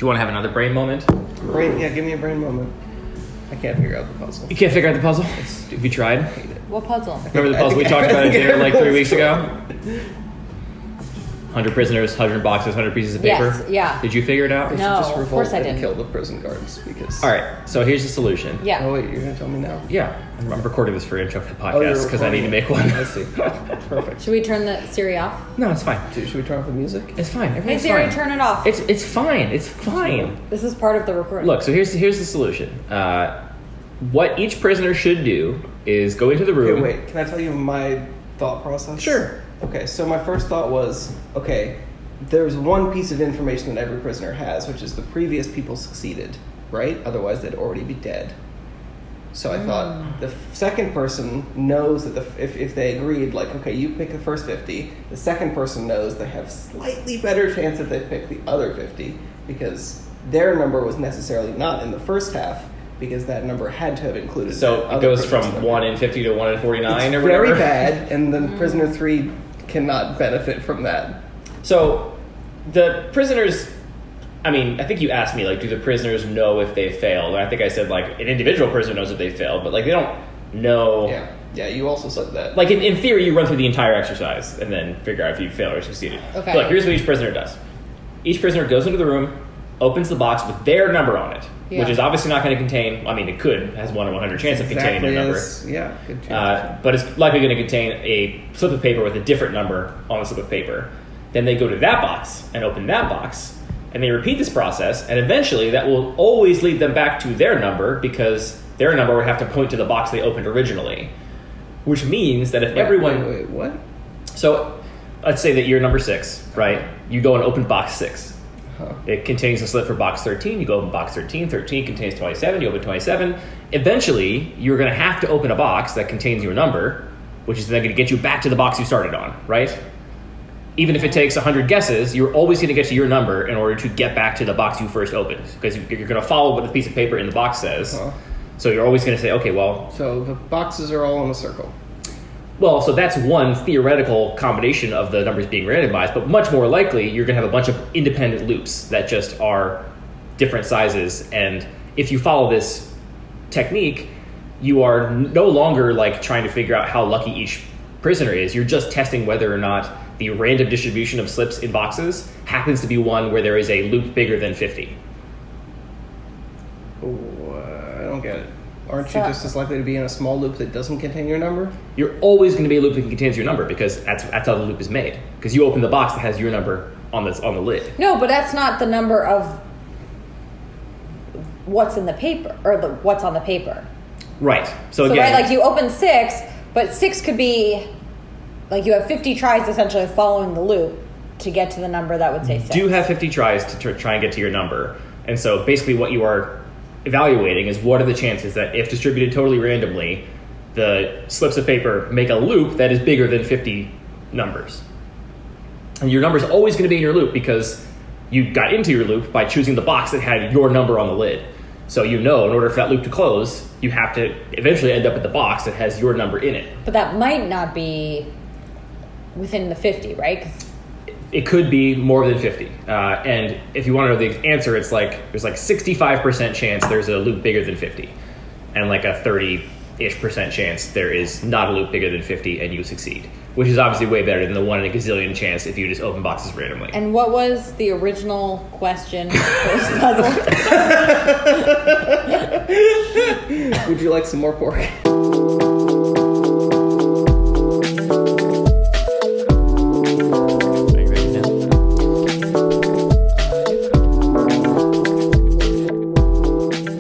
you want to have another brain moment? Give me a brain moment. I can't figure out the puzzle. You can't figure out the puzzle? Have you tried? What puzzle? Remember the puzzle we talked about at dinner like 3 weeks ago? 100 prisoners, 100 boxes, 100 pieces of paper? Yes, yeah. Did you figure it out? No, of course I didn't. Kill the prison guards because... All right, so here's the solution. Yeah. Oh, wait, you're going to tell me now? Yeah, I'm recording this for intro for the podcast because I need to make one. I see. Perfect. Should we turn the Siri off? No, it's fine. Should we turn off the music? It's fine. Hey Everything's Siri, fine. turn it off. It's fine. It's fine. This is part of the recording. Look, so here's the solution. What each prisoner should do is go into the room. Okay, wait. Can I tell you my thought process? Sure. Okay, so my first thought was, there's one piece of information that every prisoner has, which is the previous people succeeded, right? Otherwise, they'd already be dead. So I thought the second person knows that if they agreed, like, okay, you pick the first 50, the second person knows they have slightly better chance if they pick the other 50 because their number was necessarily not in the first half because that number had to have included. So it goes from 1 in 50 to 1 in 49 it's or whatever? very bad, and then prisoner 3 cannot benefit from that. So the prisoners, I think you asked me, like, do the prisoners know if they failed? And I think I said, like, an individual prisoner knows if they failed, but, like, they don't know. Yeah, you also said that. Like, in theory, you run through the entire exercise and then figure out if you failed or succeeded. Okay. But, like, here's what each prisoner does. Each prisoner goes into the room, opens the box with their number on it, which is obviously not going to contain, it could, has 1 in 100 chance of containing their number. Good chance. But it's likely going to contain a slip of paper with a different number on the slip of paper. Then they go to that box and open that box, and they repeat this process, and eventually that will always lead them back to their number because their number would have to point to the box they opened originally, which means that if everyone... Wait, what? So let's say that you're number 6, right? You go and open box 6. It contains a slip for box 13. You go open box 13. 13 contains 27. You open 27. Eventually, you're going to have to open a box that contains your number, which is then going to get you back to the box you started on, right? Even if it takes 100 guesses, you're always going to get to your number in order to get back to the box you first opened, because you're going to follow what the piece of paper in the box says. So you're always going to say, okay, well... So the boxes are all in a circle. Well, so that's one theoretical combination of the numbers being randomized, but much more likely, you're going to have a bunch of independent loops that just are different sizes. And if you follow this technique, you are no longer like trying to figure out how lucky each prisoner is. You're just testing whether or not the random distribution of slips in boxes happens to be one where there is a loop bigger than 50. I don't get it. Aren't you just as likely to be in a small loop that doesn't contain your number? You're always going to be a loop that contains your number because that's how the loop is made. Because you open the box that has your number on the lid. No, but that's not the number of what's in the paper or what's on the paper. Right. So again, right, like you open 6, but 6 could be like you have 50 tries essentially following the loop to get to the number that would say 6. Do you have 50 tries to try and get to your number? And so basically what you are evaluating is what are the chances that if distributed totally randomly, the slips of paper make a loop that is bigger than 50 numbers. And your number is always going to be in your loop because you got into your loop by choosing the box that had your number on the lid. So in order for that loop to close, you have to eventually end up at the box that has your number in it. But that might not be within the 50, right? 'Cause it could be more than 50. And if you want to know the answer, it's like there's like 65% chance there's a loop bigger than 50. And like a 30-ish% chance there is not a loop bigger than 50 and you succeed. Which is obviously way better than the 1 in a gazillion chance if you just open boxes randomly. And what was the original question for this puzzle? Would you like some more pork?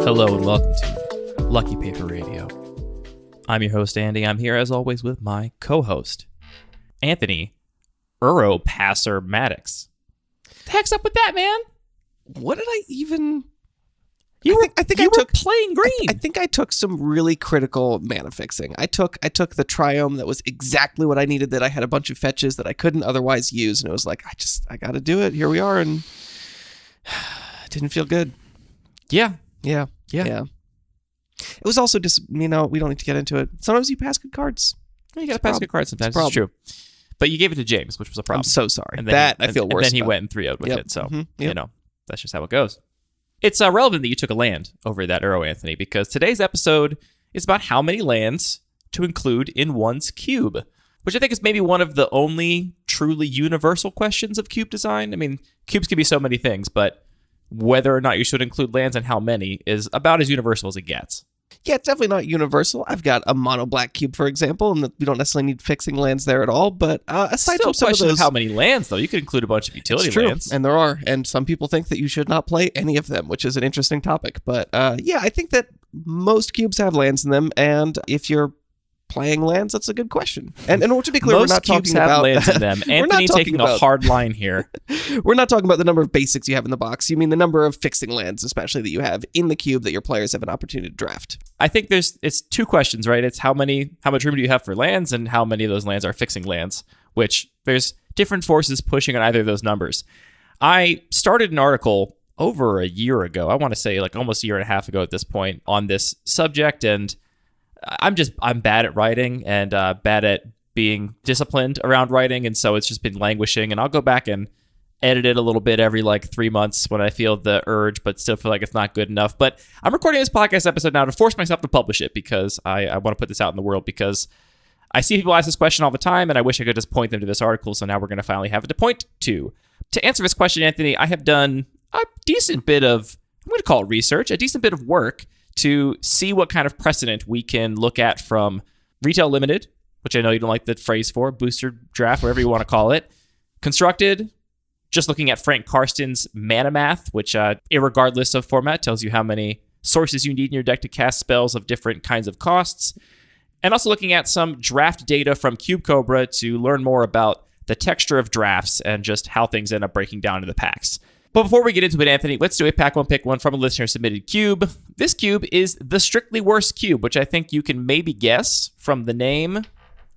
Hello and welcome to Lucky Paper Radio. I'm your host, Andy. I'm here as always with my co-host, Anthony Europasser Maddox. The heck's up with that, man? What did I even... I think I took playing green. I think I took some really critical mana fixing. I took the Triome that was exactly what I needed, that I had a bunch of fetches that I couldn't otherwise use, and it was like, I got to do it. Here we are, and it didn't feel good. Yeah. It was also just, we don't need to get into it. Sometimes you pass good cards. You got to pass good cards sometimes. It's true. But you gave it to James, which was a problem. I'm so sorry. And then I feel worse. And then he went and 3-0'd with it. So, that's just how it goes. It's relevant that you took a land over that arrow, Anthony, because today's episode is about how many lands to include in one's cube, which I think is maybe one of the only truly universal questions of cube design. I mean, cubes can be so many things, but whether or not you should include lands and how many is about as universal as it gets. Yeah, it's definitely not universal. I've got a mono black cube, for example, and we don't necessarily need fixing lands there at all. But aside Still from some of question those, how many lands, though. You could include a bunch of utility it's true, lands. and there are. And some people think that you should not play any of them, which is an interesting topic. But yeah, I think that most cubes have lands in them, and if you're playing lands, that's a good question. And to be clear, Most we're not cubes talking have about lands in them. we're not Anthony talking taking a about- hard line here. We're not talking about the number of basics you have in the box. You mean the number of fixing lands, especially that you have in the cube that your players have an opportunity to draft. I think it's two questions, right? It's how much room do you have for lands, and how many of those lands are fixing lands, which there's different forces pushing on either of those numbers. I started an article over a year ago, I want to say like almost a year and a half ago at this point, on this subject, and I'm bad at writing and bad at being disciplined around writing, and so it's just been languishing, and I'll go back and edit it a little bit every like 3 months when I feel the urge, but still feel like it's not good enough. But I'm recording this podcast episode now to force myself to publish it, because I want to put this out in the world, because I see people ask this question all the time, and I wish I could just point them to this article, so now we're going to finally have it to point to. To answer this question, Anthony, I have done a decent bit of, I'm going to call it research, a decent bit of work to see what kind of precedent we can look at from Retail Limited, which I know you don't like the phrase for, booster draft, whatever you want to call it, Constructed, just looking at Frank Karsten's Mana Math, which, irregardless of format, tells you how many sources you need in your deck to cast spells of different kinds of costs, and also looking at some draft data from Cube Cobra to learn more about the texture of drafts and just how things end up breaking down in the packs. But before we get into it, Anthony, let's do a pack one, pick one from a listener-submitted cube. This cube is the Strictly Worst cube, which I think you can maybe guess from the name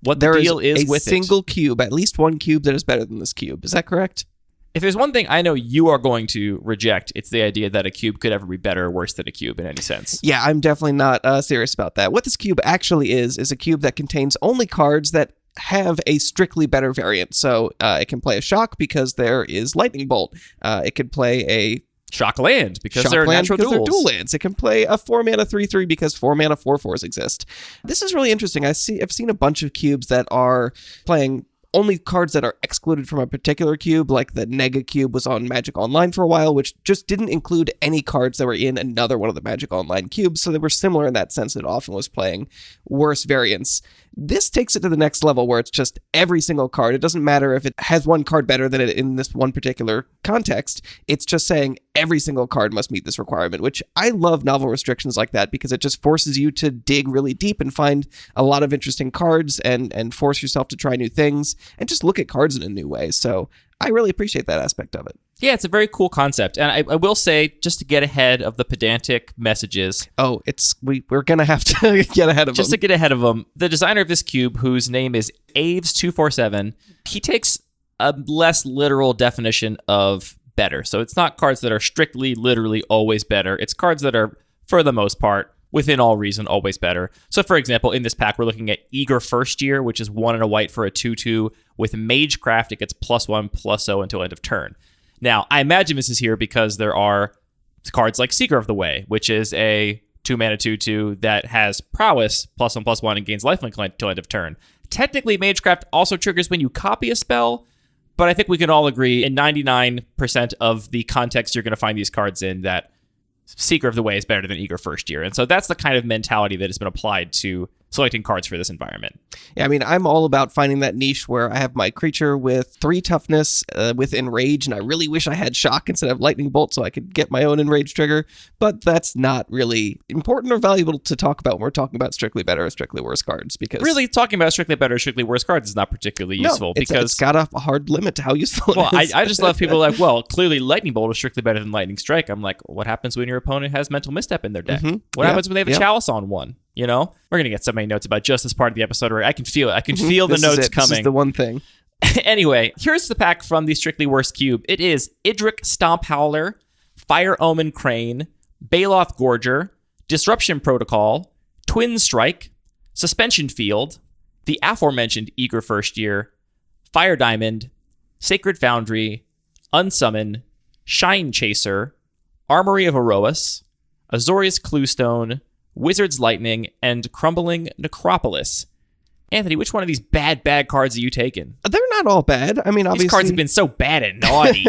what the deal is with it. There is a single cube, at least one cube that is better than this cube. Is that correct? If there's one thing I know you are going to reject, it's the idea that a cube could ever be better or worse than a cube in any sense. Yeah, I'm definitely not serious about that. What this cube actually is a cube that contains only cards that have a strictly better variant. So it can play a shock because there is lightning bolt. It could play a shock land because shock they're land natural because duels. They're dual lands. It can play a 4-mana 3/3 because 4-mana 4/4s exist. This is really interesting. I've seen a bunch of cubes that are playing only cards that are excluded from a particular cube, like the Nega cube was on Magic Online for a while, which just didn't include any cards that were in another one of the Magic Online cubes, so they were similar in that sense. It often was playing worse variants. This takes it to the next level where it's just every single card. It doesn't matter if it has one card better than it in this one particular context. It's just saying every single card must meet this requirement, which I love novel restrictions like that because it just forces you to dig really deep and find a lot of interesting cards and force yourself to try new things and just look at cards in a new way. So I really appreciate that aspect of it. Yeah, it's a very cool concept. And I will say, just to get ahead of the pedantic messages. Oh, we're going to have to get ahead of them. Just to get ahead of them, the designer of this cube, whose name is Aves247, he takes a less literal definition of better. So it's not cards that are strictly, literally always better. It's cards that are, for the most part, within all reason, always better. So, for example, in this pack, we're looking at Eager First Year, which is 1 and a white for a 2/2. With Magecraft, it gets +1/+0 until end of turn. Now, I imagine this is here because there are cards like Seeker of the Way, which is a 2-mana 2/2 that has prowess +1/+1 and gains lifelink until end of turn. Technically, Magecraft also triggers when you copy a spell, but I think we can all agree in 99% of the context you're going to find these cards in that Seeker of the Way is better than Eager First Year. And so that's the kind of mentality that has been applied to selecting cards for this environment. Yeah, I mean, I'm all about finding that niche where I have my creature with 3 toughness with Enrage, and I really wish I had Shock instead of Lightning Bolt so I could get my own Enrage trigger, but that's not really important or valuable to talk about when we're talking about strictly better or strictly worse cards, because... Really, talking about strictly better or strictly worse cards is not particularly useful, because... it's got a hard limit to how useful well, it is. I just love people like, well, clearly Lightning Bolt is strictly better than Lightning Strike. I'm like, what happens when your opponent has Mental Misstep in their deck? What happens when they have a Chalice on one? You know, we're gonna get so many notes about just this part of the episode where I can feel it. I can feel the notes coming. This is the one thing. Anyway, here's the pack from the Strictly Worst cube. It is Idric Stomp Howler, Fire Omen Crane, Baloth Gorger, Disruption Protocol, Twin Strike, Suspension Field, the aforementioned Eager First Year, Fire Diamond, Sacred Foundry, Unsummon, Shine Chaser, Armory of Aroas, Azorius Cluestone, Wizard's Lightning, and Crumbling Necropolis. Anthony, which one of these bad cards are you taking? They're not all bad. I mean, obviously... These cards have been so bad and naughty.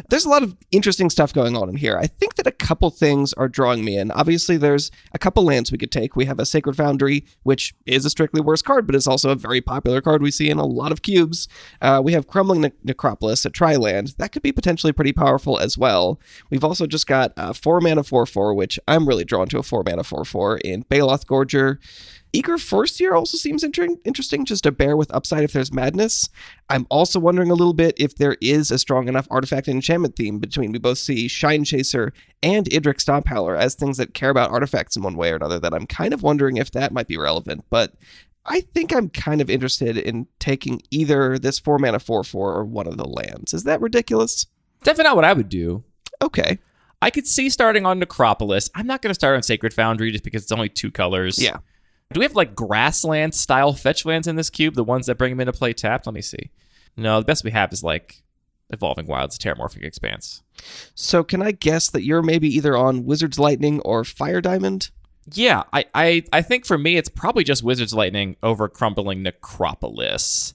There's a lot of interesting stuff going on in here. I think that a couple things are drawing me in. Obviously, there's a couple lands we could take. We have a Sacred Foundry, which is a strictly worse card, but it's also a very popular card we see in a lot of cubes. We have Crumbling Necropolis, a tri-land. That could be potentially pretty powerful as well. We've also just got 4-mana 4/4, which I'm really drawn to a 4-mana 4/4 in Baloth Gorger. Eager Forestier also seems interesting, just a bear with upside if there's madness. I'm also wondering a little bit if there is a strong enough artifact and enchantment theme between we both see Shine Chaser and Idric Stomphowler as things that care about artifacts in one way or another, that I'm kind of wondering if that might be relevant. But I think I'm kind of interested in taking either this 4-mana 4/4 or one of the lands. Is that ridiculous? Definitely not what I would do. Okay. I could see starting on Necropolis. I'm not going to start on Sacred Foundry just because it's only 2 colors. Yeah. Do we have like grassland style fetch lands in this cube? The ones that bring them into play tapped? Let me see. No, the best we have is like Evolving Wilds, Terramorphic Expanse. So can I guess that you're maybe either on Wizard's Lightning or Fire Diamond? Yeah, I think for me it's probably just Wizard's Lightning over Crumbling Necropolis.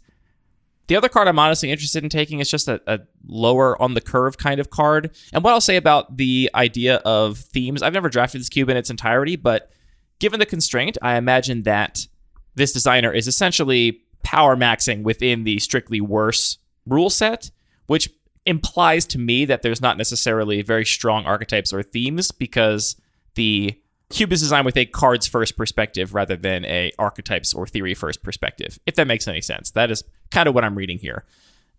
The other card I'm honestly interested in taking is just a lower on the curve kind of card. And what I'll say about the idea of themes, I've never drafted this cube in its entirety, but given the constraint, I imagine that this designer is essentially power maxing within the strictly worse rule set, which implies to me that there's not necessarily very strong archetypes or themes because the cube is designed with a cards first perspective rather than a archetypes or theory first perspective, if that makes any sense. That is kind of what I'm reading here.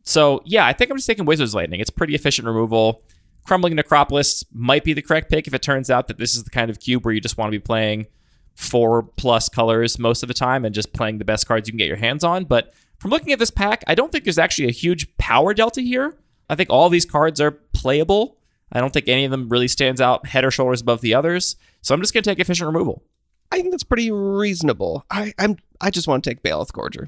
So yeah, I think I'm just taking Wizard's Lightning. It's pretty efficient removal. Crumbling Necropolis might be the correct pick if it turns out that this is the kind of cube where you just want to be playing 4+ colors most of the time and just playing the best cards you can get your hands on. But from looking at this pack, I don't think there's actually a huge power delta here. I think all these cards are playable. I don't think any of them really stands out head or shoulders above the others. So I'm just going to take efficient removal. I think that's pretty reasonable. I just want to take Baloth Gorger.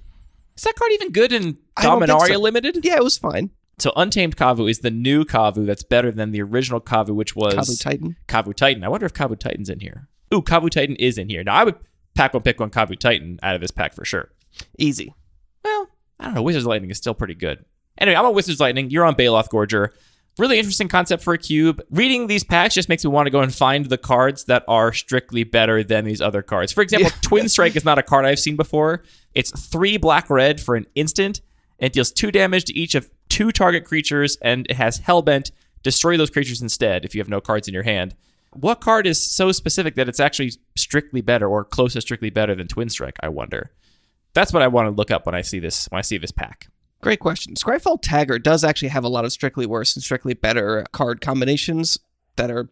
Is that card even good in I don't think Dominaria so. Limited? Yeah, it was fine. So Untamed Kavu is the new Kavu that's better than the original Kavu, which was Kavu Titan. Kavu Titan. I wonder if Kavu Titan's in here. Ooh, Kavu Titan is in here. Now, I would pick one Kavu Titan out of this pack for sure. Easy. Well, I don't know. Wizard's Lightning is still pretty good. Anyway, I'm on Wizard's Lightning. You're on Baloth Gorger. Really interesting concept for a cube. Reading these packs just makes me want to go and find the cards that are strictly better than these other cards. For example, Twin Strike is not a card I've seen before. It's 3 black-red for an instant. And it deals 2 damage to each of 2 target creatures, and it has Hellbent. Destroy those creatures instead if you have no cards in your hand. What card is so specific that it's actually strictly better or close to strictly better than Twin Strike, I wonder? That's what I want to look up when I see this pack. Great question. Scryfall Tagger does actually have a lot of strictly worse and strictly better card combinations that are,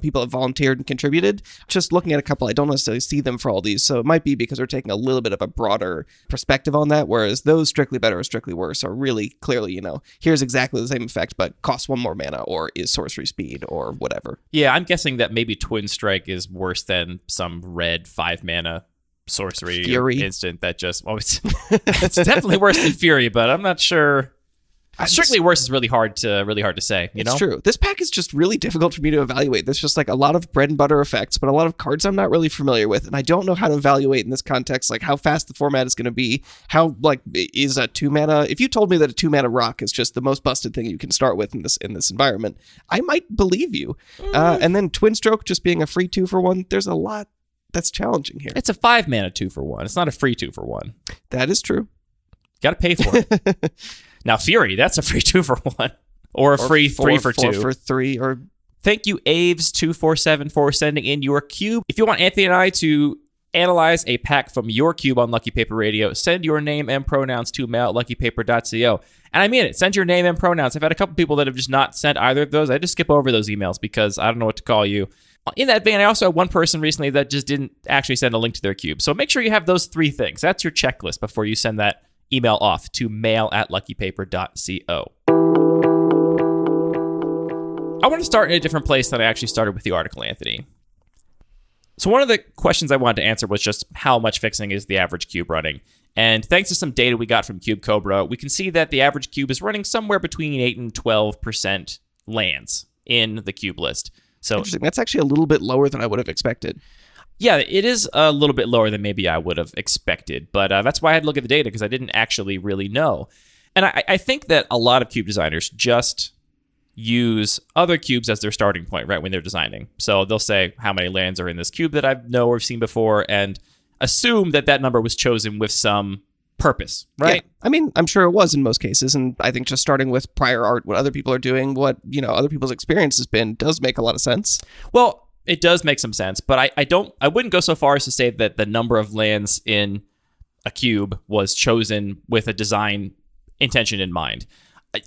people have volunteered and contributed. Just looking at a couple, I don't necessarily see them for all these, so it might be because we're taking a little bit of a broader perspective on that, whereas those strictly better or strictly worse are really clearly, here's exactly the same effect, but costs 1 more mana or is sorcery speed or whatever. Yeah, I'm guessing that maybe Twin Strike is worse than some red 5 mana sorcery Fury instant that just it's definitely worse than Fury, but I'm not sure. Strictly worse is really hard to say. It's true. This pack is just really difficult for me to evaluate. There's just like a lot of bread and butter effects, but a lot of cards I'm not really familiar with, and I don't know how to evaluate in this context, like how fast the format is going to be. How is a 2 mana? If you told me that a 2 mana rock is just the most busted thing you can start with in this environment, I might believe you. And then Twin Stroke just being a free 2 for 1. There's a lot that's challenging here. It's a 5 mana 2 for 1. It's not a free 2 for 1. That is true. Got to pay for it. Now, Fury, that's a free 2 for 1. Or a free 3 for 2. 4 for 3. Or thank you, Aves247, for sending in your cube. If you want Anthony and I to analyze a pack from your cube on Lucky Paper Radio, send your name and pronouns to mail@luckypaper.co. And I mean it. Send your name and pronouns. I've had a couple people that have just not sent either of those. I just skip over those emails because I don't know what to call you. In that vein, I also had one person recently that just didn't actually send a link to their cube. So make sure you have those 3 things. That's your checklist before you send that email off to mail@luckypaper.co. I want to start in a different place than I actually started with the article, Anthony. So one of the questions I wanted to answer was just how much fixing is the average cube running? And thanks to some data we got from Cube Cobra, we can see that the average cube is running somewhere between 8 and 12% lands in the cube list. So Interesting. That's actually a little bit lower than I would have expected. yeah, it is a little bit lower than maybe I would have expected, but that's why I had to look at the data because I didn't actually really know. And I think that a lot of cube designers just use other cubes as their starting point, right, when they're designing. So they'll say how many lands are in this cube that I know or have seen before and assume that that number was chosen with some purpose, right? Yeah. I mean, I'm sure it was in most cases, and I think just starting with prior art, what other people are doing, what, other people's experience has been, does make a lot of sense. Well, it does make some sense, but I wouldn't go so far as to say that the number of lands in a cube was chosen with a design intention in mind.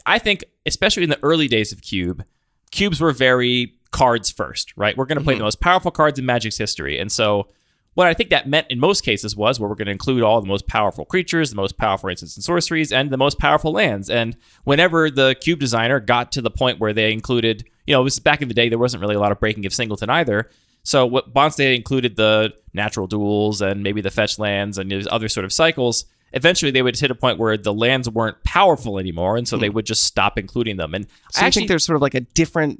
I think, especially in the early days of cubes were very cards first, right? We're going to play the most powerful cards in Magic's history. And so what I think that meant in most cases was, well, we're going to include all the most powerful creatures, the most powerful instants and sorceries, and the most powerful lands. And whenever the cube designer got to the point where they included, it was back in the day, there wasn't really a lot of breaking of singleton either. So what Bonstay included the natural duels and maybe the fetch lands and these other sort of cycles. Eventually, they would hit a point where the lands weren't powerful anymore, and so they would just stop including them. And so I think there's sort of like a difference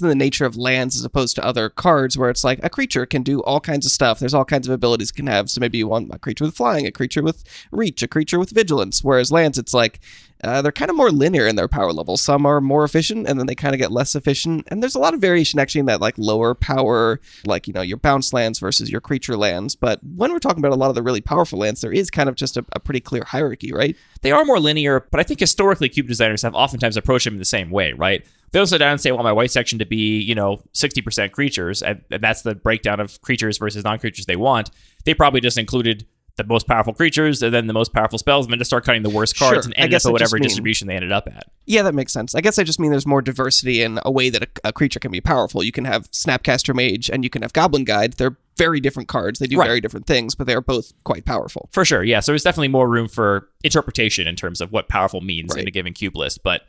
in the nature of lands as opposed to other cards, where it's like a creature can do all kinds of stuff. There's all kinds of abilities it can have. So maybe you want a creature with flying, a creature with reach, a creature with vigilance. Whereas lands, it's like they're kind of more linear in their power levels. Some are more efficient, and then they kind of get less efficient. And there's a lot of variation actually in that like lower power, like your bounce lands versus your creature lands. But when we're talking about a lot of the really powerful lands, there is kind of just a pretty clear hierarchy, right? They are more linear, but I think historically cube designers have oftentimes approached them in the same way, right? They'll sit down and say, I want my white section to be, 60% creatures, and that's the breakdown of creatures versus non-creatures they want. They probably just included the most powerful creatures and then the most powerful spells and then just start cutting the worst cards and end up at whatever distribution they ended up at. Yeah, that makes sense. I guess I just mean there's more diversity in a way that a creature can be powerful. You can have Snapcaster Mage and you can have Goblin Guide. They're very different cards. They do very different things, but they are both quite powerful. For sure, yeah. So there's definitely more room for interpretation in terms of what powerful means in a given cube list. But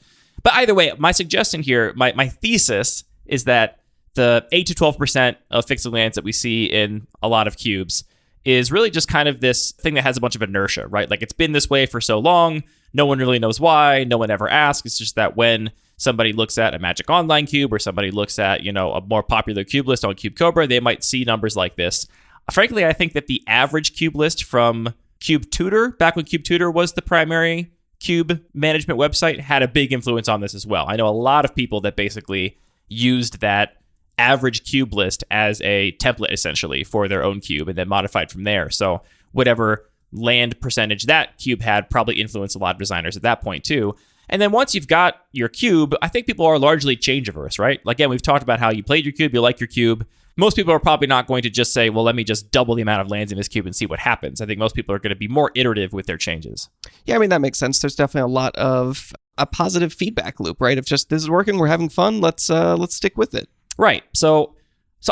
either way, my suggestion here, my thesis is that the 8 to 12% of fixed lands that we see in a lot of cubes is really just kind of this thing that has a bunch of inertia, right? Like it's been this way for so long, no one really knows why, no one ever asks. It's just that when somebody looks at a Magic Online cube or somebody looks at, a more popular cube list on Cube Cobra, they might see numbers like this. Frankly, I think that the average cube list from Cube Tutor, back when Cube Tutor was the primary cube management website, had a big influence on this as well. I know a lot of people that basically used that average cube list as a template essentially for their own cube and then modified from there. So whatever land percentage that cube had probably influenced a lot of designers at that point too. And then once you've got your cube, I think people are largely change averse, right? Like, again, we've talked about how you played your cube, you like your cube. Most people are probably not going to just say, well, let me just double the amount of lands in this cube and see what happens. I think most people are going to be more iterative with their changes. Yeah, I mean, that makes sense. There's definitely a lot of a positive feedback loop, right? Of just, this is working, we're having fun, let's stick with it. Right. So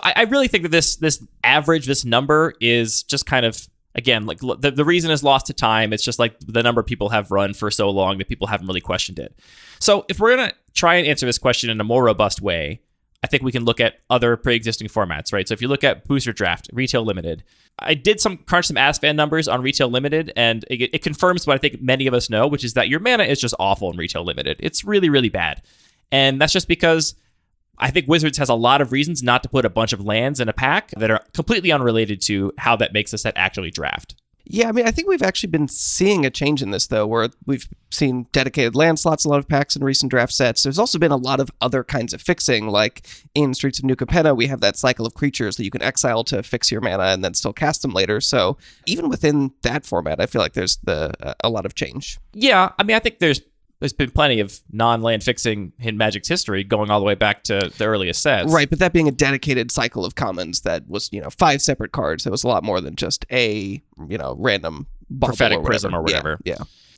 I really think that this average, this number is just kind of, again, like the reason is lost to time. It's just like the number people have run for so long that people haven't really questioned it. So if we're going to try and answer this question in a more robust way, I think we can look at other pre-existing formats, right? So if you look at Booster Draft, Retail Limited, I did crunch some ASFAN numbers on Retail Limited, and it confirms what I think many of us know, which is that your mana is just awful in Retail Limited. It's really, really bad. And that's just because I think Wizards has a lot of reasons not to put a bunch of lands in a pack that are completely unrelated to how that makes a set actually draft. Yeah, I mean, I think we've actually been seeing a change in this, though, where we've seen dedicated land slots, a lot of packs in recent draft sets. There's also been a lot of other kinds of fixing, like in Streets of New Capenna, we have that cycle of creatures that you can exile to fix your mana and then still cast them later. So even within that format, I feel like there's a lot of change. Yeah, I mean, I think there's been plenty of non-land fixing in Magic's history going all the way back to the earliest sets. Right, but that being a dedicated cycle of commons that was, 5 separate cards, that was a lot more than just a, random prophetic prism or whatever.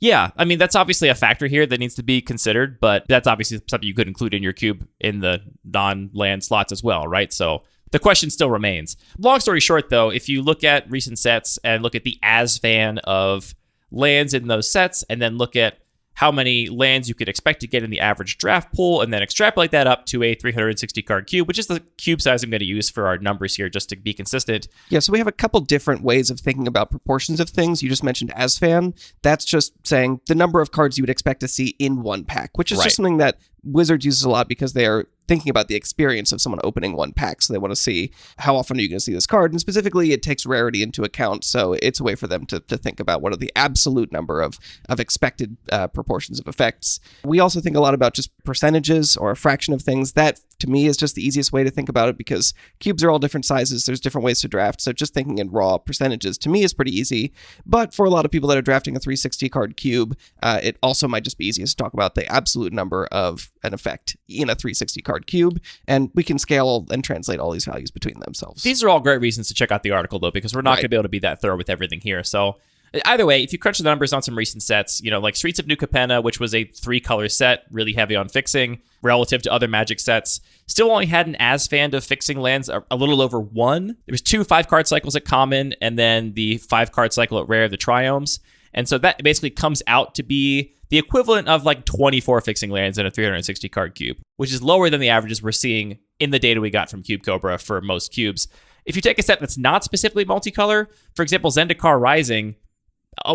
Yeah. I mean, that's obviously a factor here that needs to be considered, but that's obviously something you could include in your cube in the non-land slots as well, right? So the question still remains. Long story short, though, if you look at recent sets and look at the ASFAN of lands in those sets and then look at how many lands you could expect to get in the average draft pool, and then extrapolate that up to a 360 card cube, which is the cube size I'm going to use for our numbers here just to be consistent. Yeah, so we have a couple different ways of thinking about proportions of things. You just mentioned ASFAN. That's just saying the number of cards you would expect to see in one pack, which is just something that Wizards uses a lot because they're thinking about the experience of someone opening one pack. So they want to see how often are you going to see this card. And specifically, it takes rarity into account. So it's a way for them to think about what are the absolute number of expected proportions of effects. We also think a lot about just percentages or a fraction of things. That, to me, is just the easiest way to think about it because cubes are all different sizes. There's different ways to draft. So just thinking in raw percentages, to me, is pretty easy. But for a lot of people that are drafting a 360 card cube, it also might just be easiest to talk about the absolute number of an effect in a 360 card cube. And we can scale and translate all these values between themselves. These are all great reasons to check out the article, though, because we're not Right. going to be able to be that thorough with everything here. So either way, if you crunch the numbers on some recent sets, like Streets of New Capenna, which was a 3-color set, really heavy on fixing relative to other Magic sets, still only had an Asfand of fixing lands a little over 1. There was 2 5-card cycles at common, and then the 5-card cycle at rare of the Triomes. And so that basically comes out to be the equivalent of like 24 fixing lands in a 360 card cube, which is lower than the averages we're seeing in the data we got from Cube Cobra for most cubes. If you take a set that's not specifically multicolor, for example, Zendikar Rising,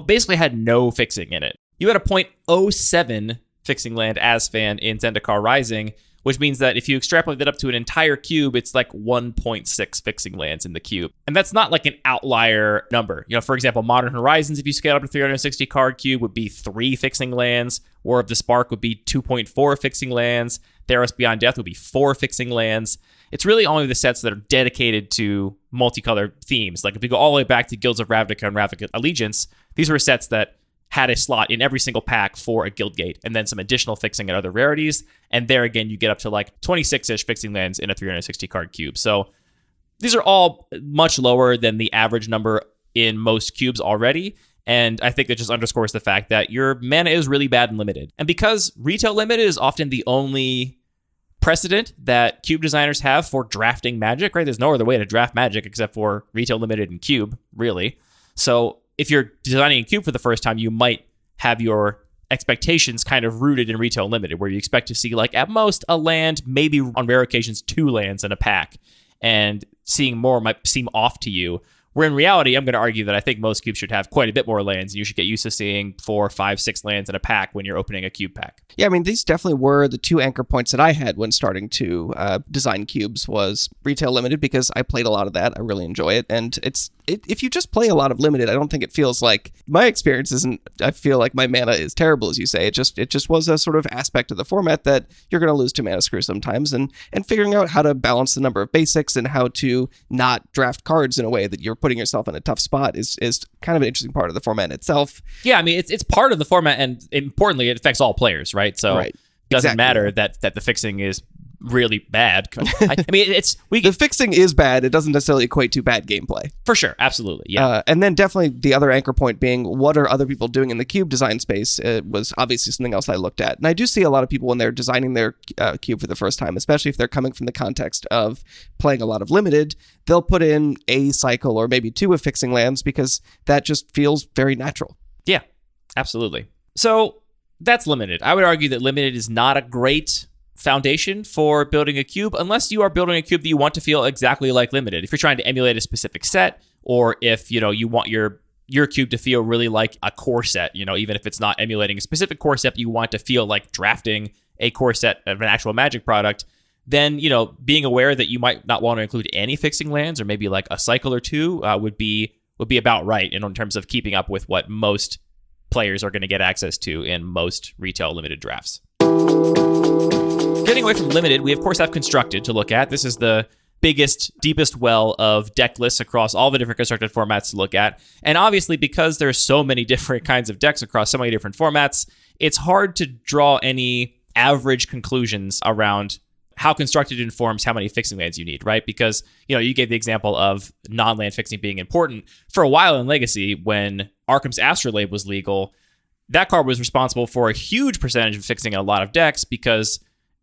basically had no fixing in it. You had a .07 fixing land Asfand in Zendikar Rising, which means that if you extrapolate that up to an entire cube, it's like 1.6 fixing lands in the cube. And that's not like an outlier number. For example, Modern Horizons, if you scale up to 360 card cube, would be 3 fixing lands. War of the Spark would be 2.4 fixing lands. Theros Beyond Death would be 4 fixing lands. It's really only the sets that are dedicated to multicolored themes. Like if you go all the way back to Guilds of Ravnica and Ravnica Allegiance, these were sets that had a slot in every single pack for a guild gate and then some additional fixing and other rarities. And there again, you get up to like 26-ish fixing lands in a 360 card cube. So these are all much lower than the average number in most cubes already. And I think that just underscores the fact that your mana is really bad and limited. And because retail limited is often the only precedent that cube designers have for drafting Magic, right? There's no other way to draft Magic except for retail limited and cube, really. So if you're designing a cube for the first time, you might have your expectations kind of rooted in retail limited, where you expect to see like at most a land, maybe on rare occasions 2 lands in a pack, and seeing more might seem off to you. Where in reality, I'm going to argue that I think most cubes should have quite a bit more lands, and you should get used to seeing 4, 5, 6 lands in a pack when you're opening a cube pack. Yeah, I mean, these definitely were the 2 anchor points that I had when starting to design cubes was retail limited, because I played a lot of that. I really enjoy it. And if you just play a lot of limited, I don't think it feels like, my experience isn't, I feel like my mana is terrible, as you say. It just was a sort of aspect of the format that you're going to lose to mana screw sometimes, and figuring out how to balance the number of basics and how to not draft cards in a way that you're putting yourself in a tough spot is kind of an interesting part of the format itself. Yeah, I mean, it's part of the format, and importantly, it affects all players, right? So Right. it doesn't Exactly. matter that the fixing is really bad. I mean, The fixing is bad. It doesn't necessarily equate to bad gameplay. for sure, absolutely, yeah. And then definitely the other anchor point being, what are other people doing in the cube design space was obviously something else I looked at. And I do see a lot of people when they're designing their cube for the first time, especially if they're coming from the context of playing a lot of limited, they'll put in a cycle or maybe 2 of fixing lands because that just feels very natural. Yeah, absolutely. So that's limited. I would argue that limited is not a great foundation for building a cube unless you are building a cube that you want to feel exactly like limited. If you're trying to emulate a specific set, or if you want your cube to feel really like a core set, even if it's not emulating a specific core set, you want to feel like drafting a core set of an actual Magic product, then being aware that you might not want to include any fixing lands, or maybe like a cycle or 2 would be about right in terms of keeping up with what most players are going to get access to in most retail limited drafts. Getting away from limited, we of course have constructed to look at. This is the biggest, deepest well of deck lists across all the different constructed formats to look at. And obviously, because there's so many different kinds of decks across so many different formats, it's hard to draw any average conclusions around how constructed informs how many fixing lands you need, right? Because, you gave the example of non-land fixing being important. For a while in Legacy, when Arkham's Astrolabe was legal, that card was responsible for a huge percentage of fixing in a lot of decks because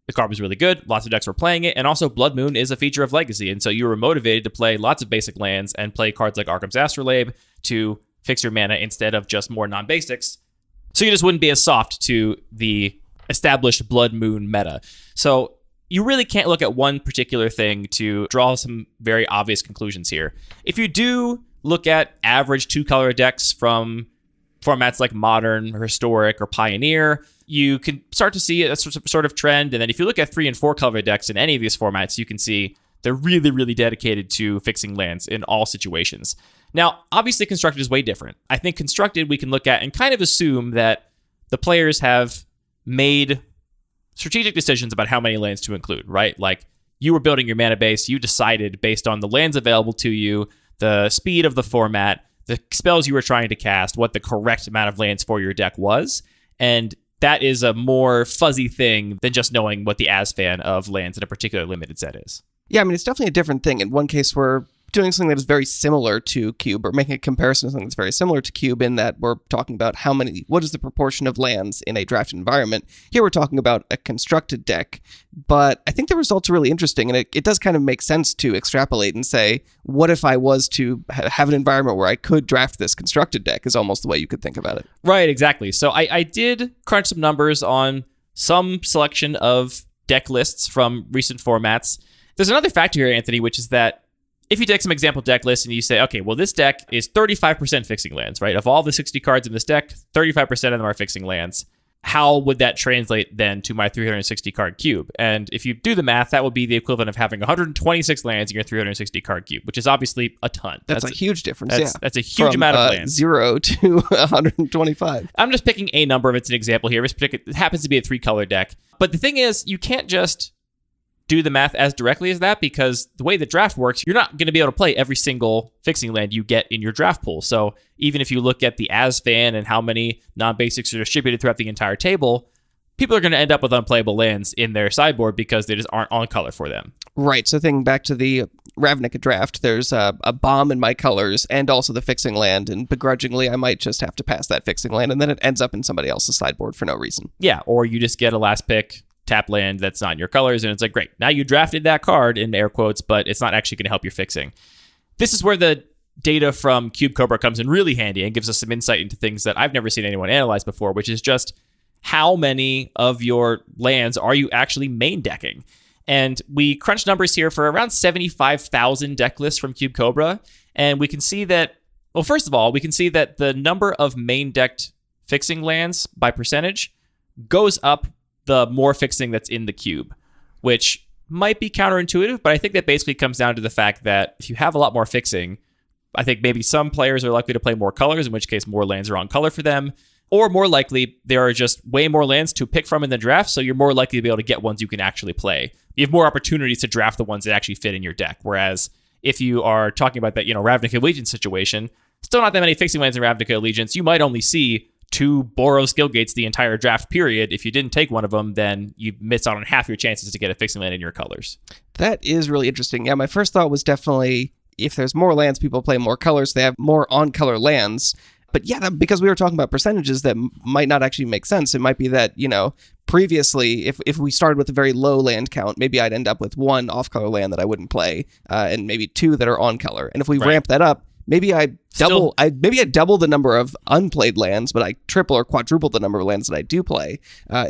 the card was really good, lots of decks were playing it, and also Blood Moon is a feature of Legacy, and so you were motivated to play lots of basic lands and play cards like Arkham's Astrolabe to fix your mana instead of just more non-basics, so you just wouldn't be as soft to the established Blood Moon meta. So you really can't look at one particular thing to draw some very obvious conclusions here. If you do look at average 2-color decks from formats like Modern, or Historic, or Pioneer, you can start to see a sort of trend. And then if you look at 3 and 4 color decks in any of these formats, you can see they're really, really dedicated to fixing lands in all situations. Now, obviously, Constructed is way different. I think Constructed we can look at and kind of assume that the players have made strategic decisions about how many lands to include, right? Like, you were building your mana base, you decided based on the lands available to you, the speed of the format, the spells you were trying to cast, what the correct amount of lands for your deck was. And that is a more fuzzy thing than just knowing what the as-fan of lands in a particular limited set is. Yeah, I mean, it's definitely a different thing. In one case, we're doing something that is very similar to Cube, or making a comparison to something that's very similar to Cube in that we're talking about what is the proportion of lands in a drafted environment. Here we're talking about a constructed deck, but I think the results are really interesting, and it does kind of make sense to extrapolate and say, what if I was to have an environment where I could draft this constructed deck is almost the way you could think about it. Right, exactly. So I did crunch some numbers on some selection of deck lists from recent formats. There's another factor here, Anthony, which is that if you take some example deck lists and you say, okay, well, this deck is 35% fixing lands, right? Of all the 60 cards in this deck, 35% of them are fixing lands. How would that translate then to my 360 card cube? And if you do the math, that would be the equivalent of having 126 lands in your 360 card cube, which is obviously a ton. That's a huge difference, That's a huge amount of lands. 0 to 125. I'm just picking a number of it's an example here. It happens to be a 3-color deck. But the thing is, you can't just do the math as directly as that, because the way the draft works, you're not going to be able to play every single fixing land you get in your draft pool. So even if you look at the as-fan and how many non-basics are distributed throughout the entire table, people are going to end up with unplayable lands in their sideboard because they just aren't on color for them. Right. So thinking back to the Ravnica draft, there's a bomb in my colors and also the fixing land, and begrudgingly I might just have to pass that fixing land, and then it ends up in somebody else's sideboard for no reason. Yeah, or you just get a last pick tap land that's not in your colors, and it's like, great, now you drafted that card in air quotes, but it's not actually going to help your fixing. This is where the data from Cube Cobra comes in really handy and gives us some insight into things that I've never seen anyone analyze before, which is just how many of your lands are you actually main decking. And we crunched numbers here for around 75,000 deck lists from Cube Cobra, and we can see that, well, first of all, we can see that the number of main decked fixing lands by percentage goes up the more fixing that's in the cube, which might be counterintuitive, but I think that basically comes down to the fact that if you have a lot more fixing, I think maybe some players are likely to play more colors, in which case more lands are on color for them, or more likely there are just way more lands to pick from in the draft, so you're more likely to be able to get ones you can actually play. You have more opportunities to draft the ones that actually fit in your deck, whereas if you are talking about that, Ravnica Allegiance situation, still not that many fixing lands in Ravnica Allegiance, you might only see 2 Boros Guildgates the entire draft period. If you didn't take one of them, then you miss out on half your chances to get a fixing land in your colors. That is really interesting. Yeah, my first thought was definitely if there's more lands, people play more colors, they have more on-color lands. But yeah, because we were talking about percentages that might not actually make sense. It might be that, previously, if we started with a very low land count, maybe I'd end up with 1 off-color land that I wouldn't play, and maybe 2 that are on-color. And if we ramp that up, maybe I double the number of unplayed lands, but I triple or quadruple the number of lands that I do play,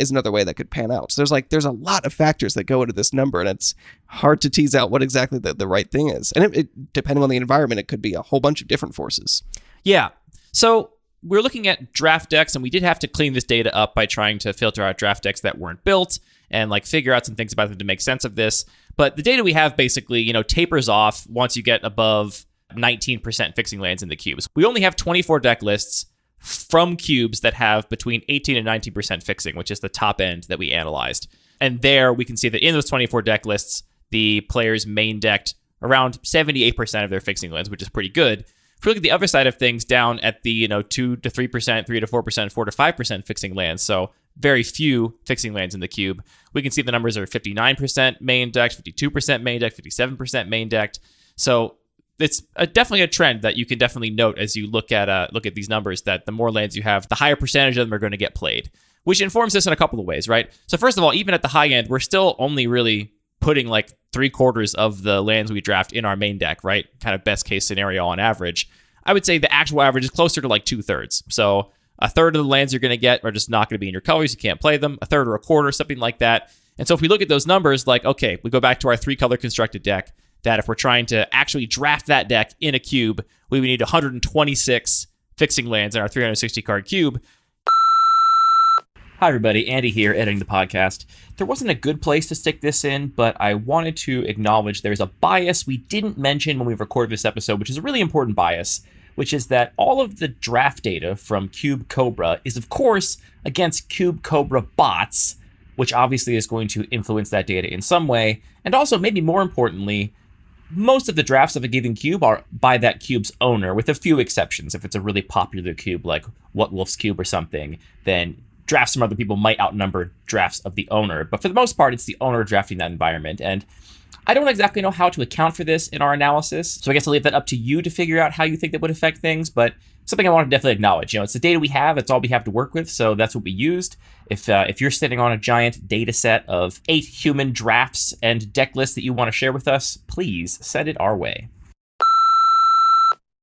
is another way that could pan out. So there's a lot of factors that go into this number, and it's hard to tease out what exactly the right thing is. And it depending on the environment, it could be a whole bunch of different forces. Yeah. So we're looking at draft decks, and we did have to clean this data up by trying to filter out draft decks that weren't built and figure out some things about them to make sense of this. But the data we have basically, tapers off once you get above 19% fixing lands in the cubes. We only have 24 deck lists from cubes that have between 18 and 19% fixing, which is the top end that we analyzed. And there we can see that in those 24 deck lists, the players main decked around 78% of their fixing lands, which is pretty good. If we look at the other side of things, down at the 2 to 3%, 3 to 4%, 4 to 5% fixing lands, so very few fixing lands in the cube, we can see the numbers are 59% main decked, 52% main decked, 57% main decked. So it's definitely a trend that you can definitely note as you look at these numbers, that the more lands you have, the higher percentage of them are going to get played, which informs this in a couple of ways, right? So first of all, even at the high end, we're still only really putting 3/4 of the lands we draft in our main deck, right? Kind of best case scenario on average. I would say the actual average is closer to 2/3. So a third of the lands you're going to get are just not going to be in your colors. You can't play them. A third or a quarter, something like that. And so if we look at those numbers, okay, we go back to our 3-color constructed deck, that if we're trying to actually draft that deck in a cube, we would need 126 fixing lands in our 360 card cube. Hi, everybody. Andy here, editing the podcast. There wasn't a good place to stick this in, but I wanted to acknowledge there's a bias we didn't mention when we recorded this episode, which is a really important bias, which is that all of the draft data from Cube Cobra is, of course, against Cube Cobra bots, which obviously is going to influence that data in some way. And also, maybe more importantly, most of the drafts of a given cube are by that cube's owner, with a few exceptions. If it's a really popular cube, like What Wolf's Cube or something, then drafts from other people might outnumber drafts of the owner. But for the most part, it's the owner drafting that environment. And I don't exactly know how to account for this in our analysis, so I guess I'll leave that up to you to figure out how you think that would affect things, but something I want to definitely acknowledge. It's the data we have, it's all we have to work with, so that's what we used. If you're sitting on a giant data set of 8 human drafts and deck lists that you want to share with us, please send it our way.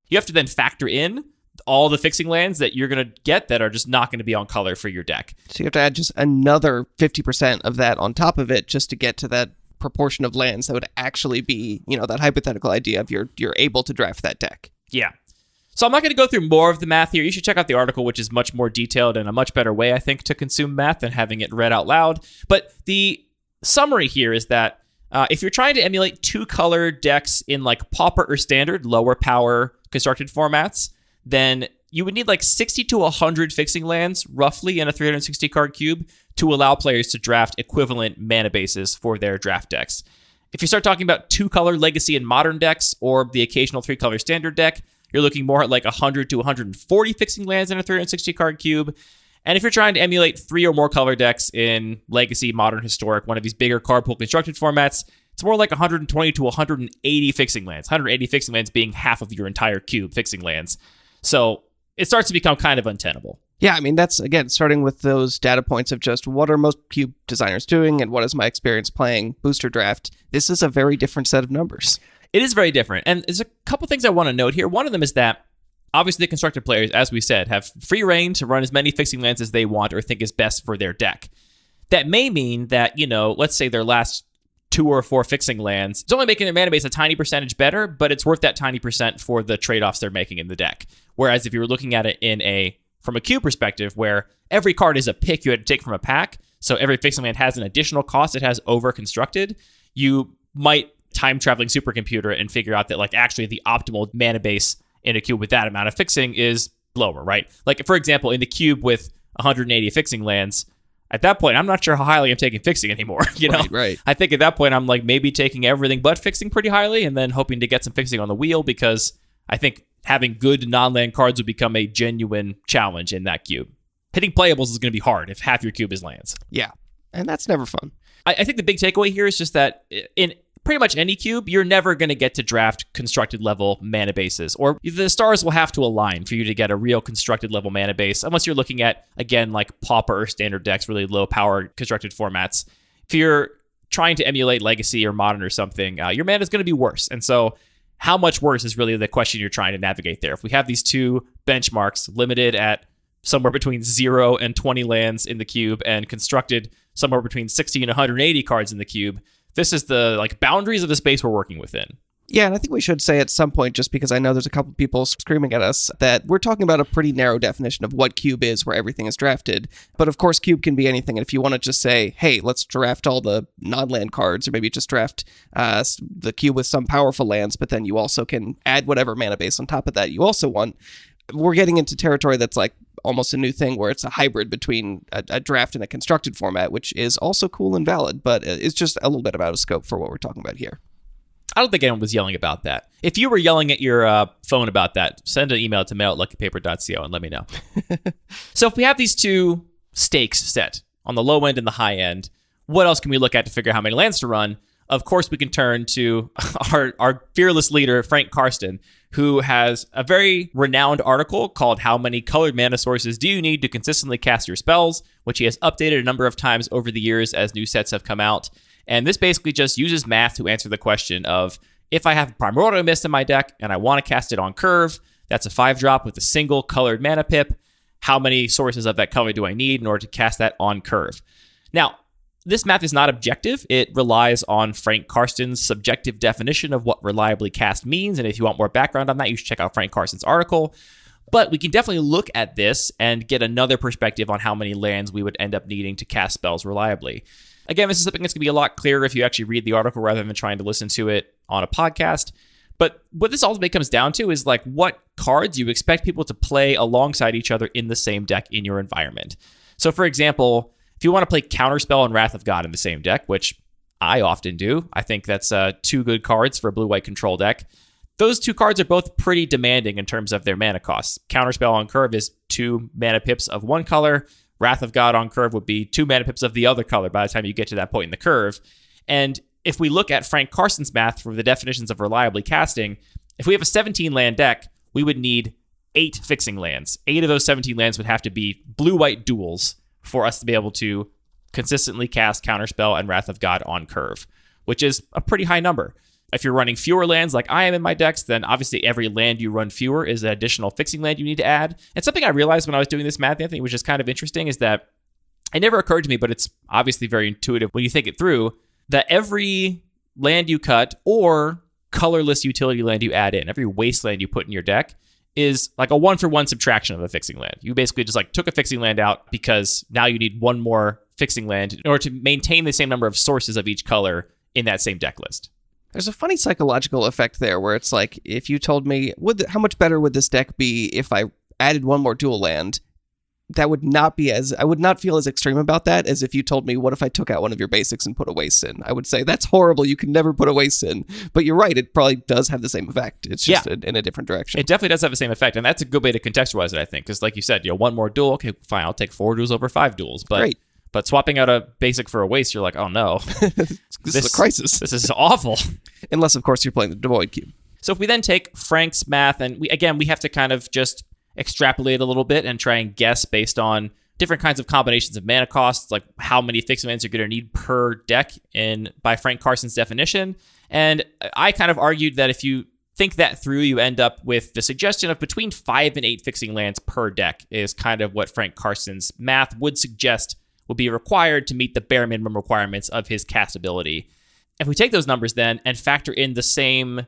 You have to then factor in all the fixing lands that you're going to get that are just not going to be on color for your deck. So you have to add just another 50% of that on top of it just to get to that proportion of lands that would actually be, that hypothetical idea of you're able to draft that deck. Yeah. So I'm not going to go through more of the math here. You should check out the article, which is much more detailed and a much better way, I think, to consume math than having it read out loud. But the summary here is that if you're trying to emulate 2-color decks in like Pauper or Standard, lower power constructed formats, then you would need like 60 to 100 fixing lands, roughly, in a 360 card cube to allow players to draft equivalent mana bases for their draft decks. If you start talking about 2-color Legacy and Modern decks, or the occasional 3-color Standard deck, you're looking more at like 100 to 140 fixing lands in a 360 card cube. And if you're trying to emulate 3 or more color decks in Legacy, Modern, Historic, one of these bigger card pool constructed formats, it's more like 120 to 180 fixing lands. 180 fixing lands being half of your entire cube fixing lands. So it starts to become kind of untenable. Yeah, I mean, that's, again, starting with those data points of just what are most cube designers doing and what is my experience playing Booster Draft. This is a very different set of numbers. It is very different. And there's a couple things I want to note here. One of them is that obviously the constructed players, as we said, have free reign to run as many fixing lands as they want or think is best for their deck. That may mean that, let's say their last 2 or 4 fixing lands, it's only making their mana base a tiny percentage better, but it's worth that tiny percent for the trade-offs they're making in the deck. Whereas if you were looking at it from a cube perspective, where every card is a pick you had to take from a pack, so every fixing land has an additional cost it has over-constructed, you might time-traveling supercomputer and figure out that like actually the optimal mana base in a cube with that amount of fixing is lower, right? Like, for example, in the cube with 180 fixing lands, at that point, I'm not sure how highly I'm taking fixing anymore. Right. I think at that point, I'm like maybe taking everything but fixing pretty highly and then hoping to get some fixing on the wheel, because I think having good non-land cards would become a genuine challenge in that cube. Hitting playables is going to be hard if half your cube is lands. Yeah, and that's never fun. I think the big takeaway here is just that in pretty much any cube, you're never going to get to draft constructed level mana bases, or the stars will have to align for you to get a real constructed level mana base, unless you're looking at, again, like Pauper or Standard decks, really low power constructed formats. If you're trying to emulate Legacy or Modern or something, your mana is going to be worse. And so how much worse is really the question you're trying to navigate there. If we have these 2 benchmarks limited at somewhere between 0 and 20 lands in the cube and constructed somewhere between 60 and 180 cards in the cube, this is the boundaries of the space we're working within. Yeah, and I think we should say at some point, just because I know there's a couple people screaming at us, that we're talking about a pretty narrow definition of what cube is, where everything is drafted. But of course, cube can be anything. And if you want to just say, hey, let's draft all the non-land cards, or maybe just draft the cube with some powerful lands, but then you also can add whatever mana base on top of that you also want. We're getting into territory that's like almost a new thing, where it's a hybrid between a draft and a constructed format, which is also cool and valid, but it's just a little bit out of scope for what we're talking about here. I don't think anyone was yelling about that. If you were yelling at your phone about that, send an email to mail@luckypaper.co and let me know. So if we have these 2 stakes set on the low end and the high end, what else can we look at to figure out how many lands to run? Of course, we can turn to our fearless leader, Frank Karsten, who has a very renowned article called How Many Colored Mana Sources Do You Need to Consistently Cast Your Spells?, which he has updated a number of times over the years as new sets have come out. And this basically just uses math to answer the question of, if I have Primordial Mist in my deck and I want to cast it on curve, that's a 5-drop with a single colored mana pip. How many sources of that color do I need in order to cast that on curve? Now, this math is not objective. It relies on Frank Karsten's subjective definition of what reliably cast means. And if you want more background on that, you should check out Frank Karsten's article. But we can definitely look at this and get another perspective on how many lands we would end up needing to cast spells reliably. Again, this is something that's going to be a lot clearer if you actually read the article rather than trying to listen to it on a podcast. But what this ultimately comes down to is like what cards you expect people to play alongside each other in the same deck in your environment. So for example, if you want to play Counterspell and Wrath of God in the same deck, which I often do, I think that's two good cards for a blue-white control deck. Those two cards are both pretty demanding in terms of their mana costs. Counterspell on curve is 2 mana pips of one color. Wrath of God on curve would be 2 mana pips of the other color by the time you get to that point in the curve. And if we look at Frank Karsten's math for the definitions of reliably casting, if we have a 17-land deck, we would need 8 fixing lands. 8 of those 17 lands would have to be blue-white duels for us to be able to consistently cast Counterspell and Wrath of God on curve, which is a pretty high number. If you're running fewer lands like I am in my decks, then obviously every land you run fewer is an additional fixing land you need to add. And something I realized when I was doing this math, Anthony, which is kind of interesting, is that it never occurred to me, but it's obviously very intuitive when you think it through, that every land you cut or colorless utility land you add in, every wasteland you put in your deck, is like a 1-for-1 subtraction of a fixing land. You basically just like took a fixing land out because now you need one more fixing land in order to maintain the same number of sources of each color in that same deck list. There's a funny psychological effect there where it's like, if you told me, how much better would this deck be if I added one more dual land? I would not feel as extreme about that as if you told me, what if I took out one of your basics and put a waste in? I would say, that's horrible. You can never put a waste in. But you're right. It probably does have the same effect. It's just in a different direction. It definitely does have the same effect. And that's a good way to contextualize it, I think. Because like you said, one more duel. Okay, fine. I'll take 4 duels over 5 duels. Great. But swapping out a basic for a waste, you're like, oh no. This is a crisis. This is awful. Unless, of course, you're playing the Devoid Cube. So if we then take Frank's math, and we have to kind of just extrapolate a little bit and try and guess based on different kinds of combinations of mana costs, like how many fixing lands you're going to need per deck by Frank Karsten's definition. And I kind of argued that if you think that through, you end up with the suggestion of between 5 and 8 fixing lands per deck is kind of what Frank Karsten's math would suggest would be required to meet the bare minimum requirements of his castability. If we take those numbers then and factor in the same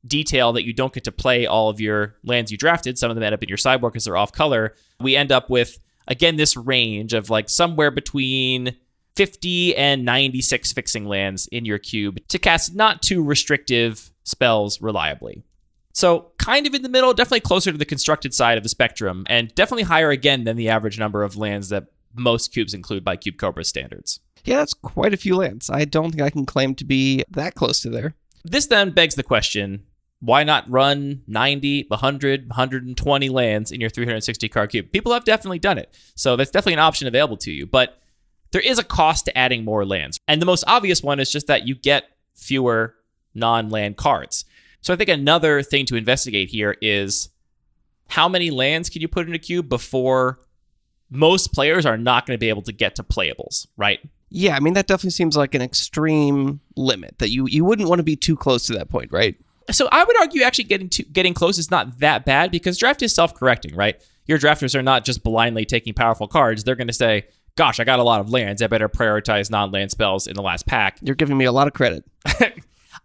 detail that you don't get to play all of your lands you drafted, some of them end up in your sideboard because they're off color, we end up with, again, this range of like somewhere between 50 and 96 fixing lands in your cube to cast not too restrictive spells reliably. So kind of in the middle, definitely closer to the constructed side of the spectrum, and definitely higher again than the average number of lands that most cubes include by Cube Cobra standards. Yeah, that's quite a few lands. I don't think I can claim to be that close to there. This then begs the question, why not run 90, 100, 120 lands in your 360 card cube? People have definitely done it. So that's definitely an option available to you. But there is a cost to adding more lands. And the most obvious one is just that you get fewer non-land cards. So I think another thing to investigate here is how many lands can you put in a cube before most players are not going to be able to get to playables, right? Yeah, I mean, that definitely seems like an extreme limit that you wouldn't want to be too close to that point, right? So I would argue actually getting close is not that bad because draft is self-correcting, right? Your drafters are not just blindly taking powerful cards. They're going to say, gosh, I got a lot of lands. I better prioritize non-land spells in the last pack. You're giving me a lot of credit.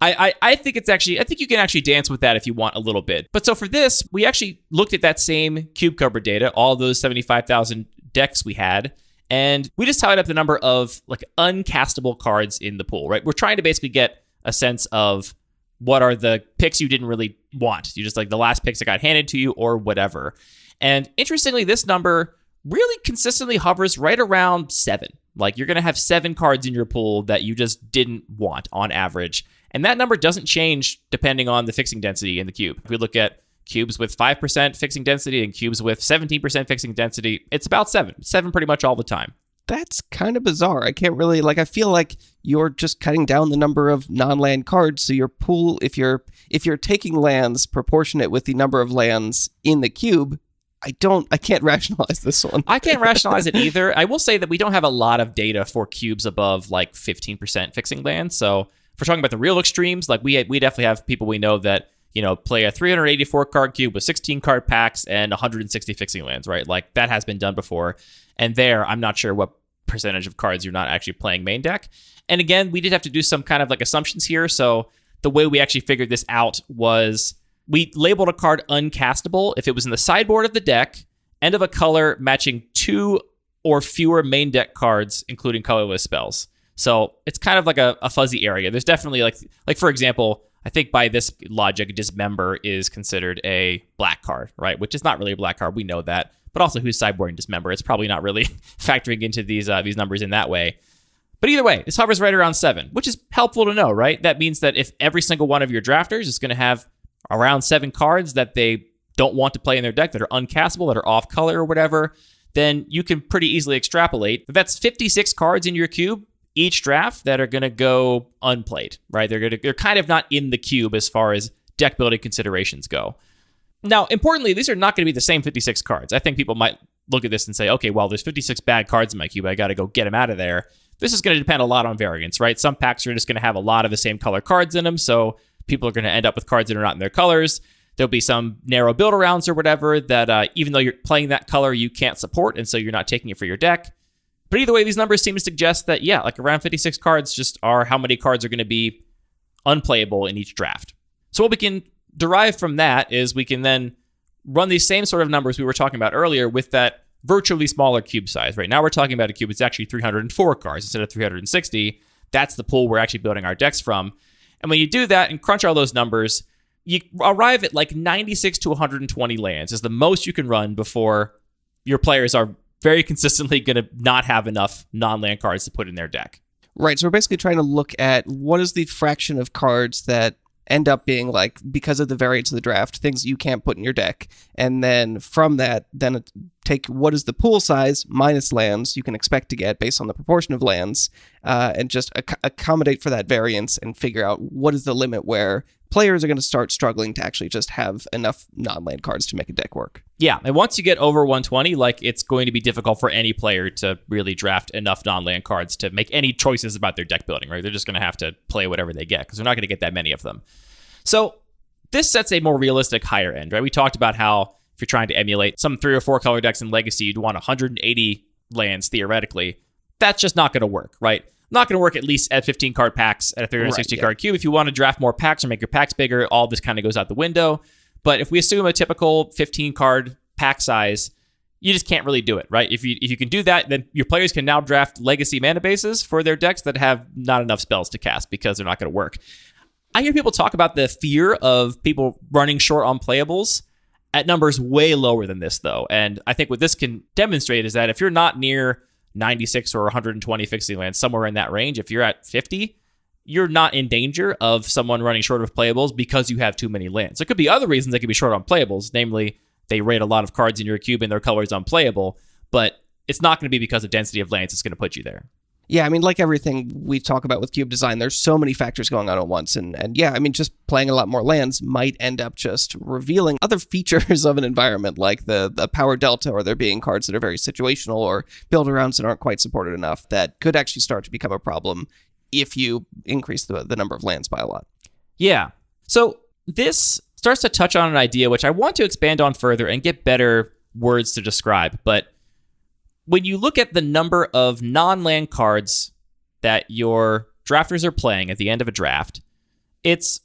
I think you can actually dance with that if you want a little bit. But so for this, we actually looked at that same Cube Cobra data, all those 75,000 decks we had, and we just tallied up the number of like uncastable cards in the pool, right? We're trying to basically get a sense of what are the picks you didn't really want. You just like the last picks that got handed to you or whatever. And interestingly, this number really consistently hovers right around 7. Like you're going to have 7 cards in your pool that you just didn't want on average. And that number doesn't change depending on the fixing density in the cube. If we look at cubes with 5% fixing density and cubes with 17% fixing density, it's about 7. 7 pretty much all the time. That's kind of bizarre. I can't really, I feel like you're just cutting down the number of non-land cards. So your pool, if you're taking lands proportionate with the number of lands in the cube, I can't rationalize this one. I can't rationalize it either. I will say that we don't have a lot of data for cubes above like 15% fixing lands. So if we're talking about the real extremes, like we definitely have people we know that, play a 384 card cube with 16 card packs and 160 fixing lands, right? Like that has been done before. And there, I'm not sure what percentage of cards you're not actually playing main deck. And again, we did have to do some kind of like assumptions here. So the way we actually figured this out was we labeled a card uncastable if it was in the sideboard of the deck and of a color matching 2 or fewer main deck cards, including colorless spells. So it's kind of like a fuzzy area. There's definitely like for example, I think by this logic, Dismember is considered a black card, right? Which is not really a black card. We know that. But also, who's sideboarding Dismember? It's probably not really factoring into these numbers in that way. But either way, this hovers right around 7, which is helpful to know, right? That means that if every single one of your drafters is going to have around 7 cards that they don't want to play in their deck, that are uncastable, that are off color or whatever, then you can pretty easily extrapolate. That's 56 cards in your cube each draft that are going to go unplayed, right? They're kind of not in the cube as far as deck building considerations go. Now, importantly, these are not going to be the same 56 cards. I think people might look at this and say, okay, well, there's 56 bad cards in my cube. I got to go get them out of there. This is going to depend a lot on variance, right? Some packs are just going to have a lot of the same color cards in them, so people are going to end up with cards that are not in their colors. There'll be some narrow build arounds or whatever that even though you're playing that color, you can't support, and so you're not taking it for your deck. But either way, these numbers seem to suggest that, yeah, like around 56 cards just are how many cards are going to be unplayable in each draft. So what we can derive from that is we can then run these same sort of numbers we were talking about earlier with that virtually smaller cube size. Right now we're talking about a cube. It's actually 304 cards instead of 360. That's the pool we're actually building our decks from. And when you do that and crunch all those numbers, you arrive at like 96 to 120 lands is the most you can run before your players are very consistently going to not have enough non-land cards to put in their deck. Right, so we're basically trying to look at what is the fraction of cards that end up being, like, because of the variance of the draft, things you can't put in your deck. And then from that, then take what is the pool size minus lands you can expect to get based on the proportion of lands, and just accommodate for that variance and figure out what is the limit where players are going to start struggling to actually just have enough non-land cards to make a deck work. Yeah, and once you get over 120, like, it's going to be difficult for any player to really draft enough non-land cards to make any choices about their deck building, right? They're just going to have to play whatever they get because they're not going to get that many of them. So this sets a more realistic higher end, right? We talked about how if you're trying to emulate some 3 or 4 color decks in Legacy, you'd want 180 lands theoretically. That's just not going to work, right? Not going to work at least at 15 card packs at a 360 card cube. If you want to draft more packs or make your packs bigger, all this kind of goes out the window. But if we assume a typical 15 card pack size, you just can't really do it, right? If you can do that, then your players can now draft Legacy mana bases for their decks that have not enough spells to cast because they're not going to work. I hear people talk about the fear of people running short on playables at numbers way lower than this, though. And I think what this can demonstrate is that if you're not near 96 or 120 fixing lands, somewhere in that range, if you're at 50, you're not in danger of someone running short of playables because you have too many lands. There could be other reasons they could be short on playables, namely they rate a lot of cards in your cube and their color is unplayable, but it's not going to be because of density of lands that's going to put you there. Yeah, I mean, like everything we talk about with cube design, there's so many factors going on at once. And yeah, I mean, just playing a lot more lands might end up just revealing other features of an environment, like the power delta, or there being cards that are very situational or build arounds that aren't quite supported enough that could actually start to become a problem if you increase the number of lands by a lot. Yeah. So this starts to touch on an idea which I want to expand on further and get better words to describe, but when you look at the number of non-land cards that your drafters are playing at the end of a draft, it's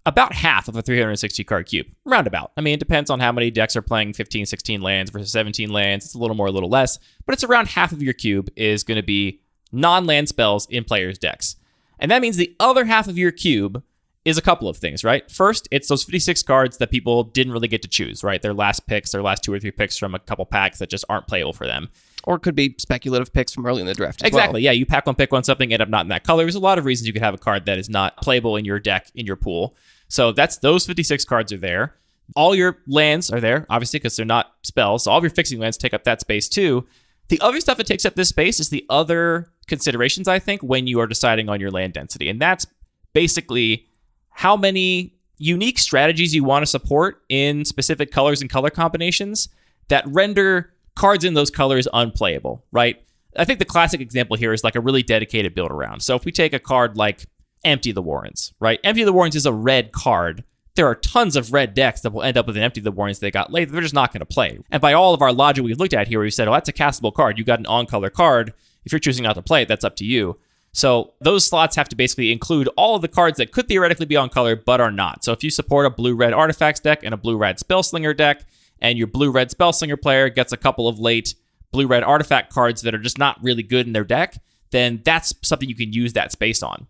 about half of a 360 card cube, roundabout. I mean, it depends on how many decks are playing 15, 16 lands versus 17 lands. It's a little more, a little less, but it's around half of your cube is going to be non-land spells in players' decks. And that means the other half of your cube is a couple of things, right? First, it's those 56 cards that people didn't really get to choose, right? Their last picks, their last 2 or 3 picks from a couple packs that just aren't playable for them. Or it could be speculative picks from early in the draft as Exactly, well. Yeah. You pack one, pick one, something, end up not in that color. There's a lot of reasons you could have a card that is not playable in your deck, in your pool. So that's those 56 cards are there. All your lands are there, obviously, because they're not spells. So all of your fixing lands take up that space too. The other stuff that takes up this space is the other considerations, I think, when you are deciding on your land density. And that's basically how many unique strategies you want to support in specific colors and color combinations that render cards in those colors unplayable, right? I think the classic example here is like a really dedicated build around. So if we take a card like Empty the Warrens, right? Empty the Warrens is a red card. There are tons of red decks that will end up with an Empty the Warrens they got late. They're just not going to play. And by all of our logic we've looked at here, we said, oh, that's a castable card. You got an on-color card. If you're choosing not to play it, that's up to you. So those slots have to basically include all of the cards that could theoretically be on color but are not. So if you support a blue-red artifacts deck and a blue-red spellslinger deck, and your blue-red spellslinger player gets a couple of late blue-red artifact cards that are just not really good in their deck, then that's something you can use that space on.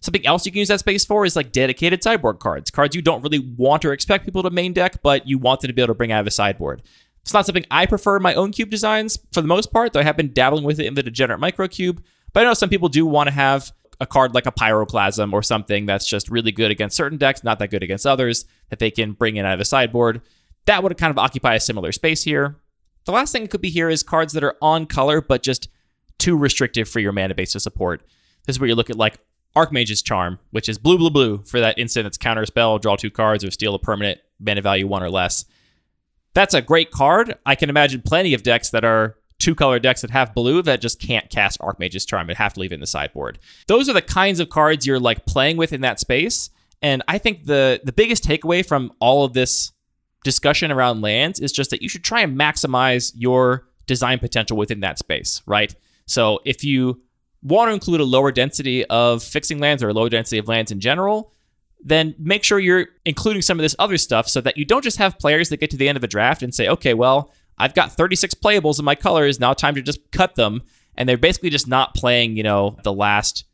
Something else you can use that space for is like dedicated sideboard cards. Cards you don't really want or expect people to main deck, but you want them to be able to bring out of a sideboard. It's not something I prefer in my own cube designs for the most part, though I have been dabbling with it in the Degenerate Microcube. But I know some people do want to have a card like a Pyroclasm or something that's just really good against certain decks, not that good against others, that they can bring in out of a sideboard. That would kind of occupy a similar space here. The last thing it could be here is cards that are on color, but just too restrictive for your mana base to support. This is where you look at like Archmage's Charm, which is blue, blue, blue for that instant that's counter a spell, draw 2 cards, or steal a permanent, mana value 1 or less. That's a great card. I can imagine plenty of decks that are 2-color decks that have blue that just can't cast Archmage's Charm and have to leave it in the sideboard. Those are the kinds of cards you're like playing with in that space. And I think the biggest takeaway from all of this discussion around lands is just that you should try and maximize your design potential within that space, right? So if you want to include a lower density of fixing lands or a low density of lands in general, then make sure you're including some of this other stuff so that you don't just have players that get to the end of a draft and say, okay, well, I've got 36 playables in my colors, now time to just cut them. And they're basically just not playing, the last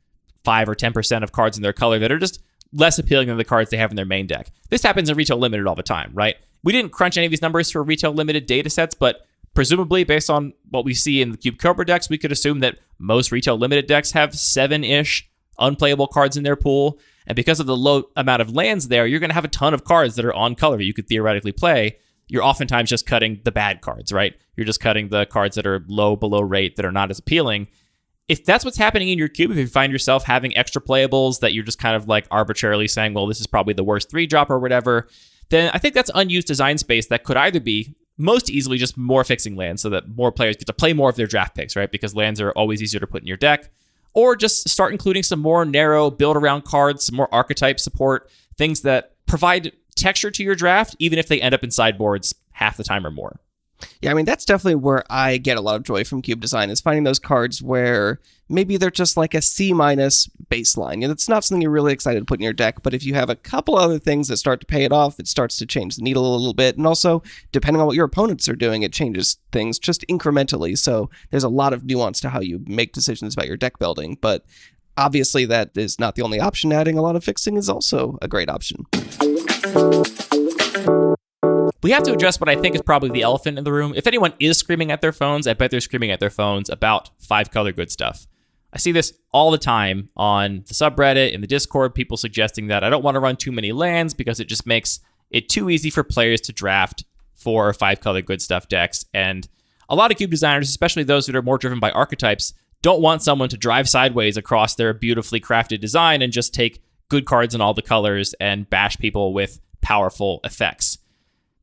5 or 10% of cards in their color that are just less appealing than the cards they have in their main deck. This happens in Retail Limited all the time, right? We didn't crunch any of these numbers for Retail Limited data sets, but presumably based on what we see in the Cube Cobra decks, we could assume that most Retail Limited decks have 7-ish unplayable cards in their pool. And because of the low amount of lands there, you're going to have a ton of cards that are on color you could theoretically play. You're oftentimes just cutting the bad cards, right? You're just cutting the cards that are low below rate that are not as appealing. If that's what's happening in your cube, if you find yourself having extra playables that you're just kind of like arbitrarily saying, well, this is probably the worst 3-drop or whatever, then I think that's unused design space that could either be most easily just more fixing lands so that more players get to play more of their draft picks, right? Because lands are always easier to put in your deck. Or just start including some more narrow build-around cards, some more archetype support, things that provide texture to your draft, even if they end up in sideboards half the time or more. Yeah, I mean, that's definitely where I get a lot of joy from cube design, is finding those cards where maybe they're just like a C- baseline. It's not something you're really excited to put in your deck, but if you have a couple other things that start to pay it off, it starts to change the needle a little bit. And also, depending on what your opponents are doing, it changes things just incrementally. So there's a lot of nuance to how you make decisions about your deck building. But obviously, that is not the only option. Adding a lot of fixing is also a great option. We have to address what I think is probably the elephant in the room. If anyone is screaming at their phones, I bet they're screaming at their phones about 5-color good stuff. I see this all the time on the subreddit, in the Discord, people suggesting that I don't want to run too many lands because it just makes it too easy for players to draft 4 or 5-color good stuff decks. And a lot of cube designers, especially those that are more driven by archetypes, don't want someone to drive sideways across their beautifully crafted design and just take good cards in all the colors and bash people with powerful effects.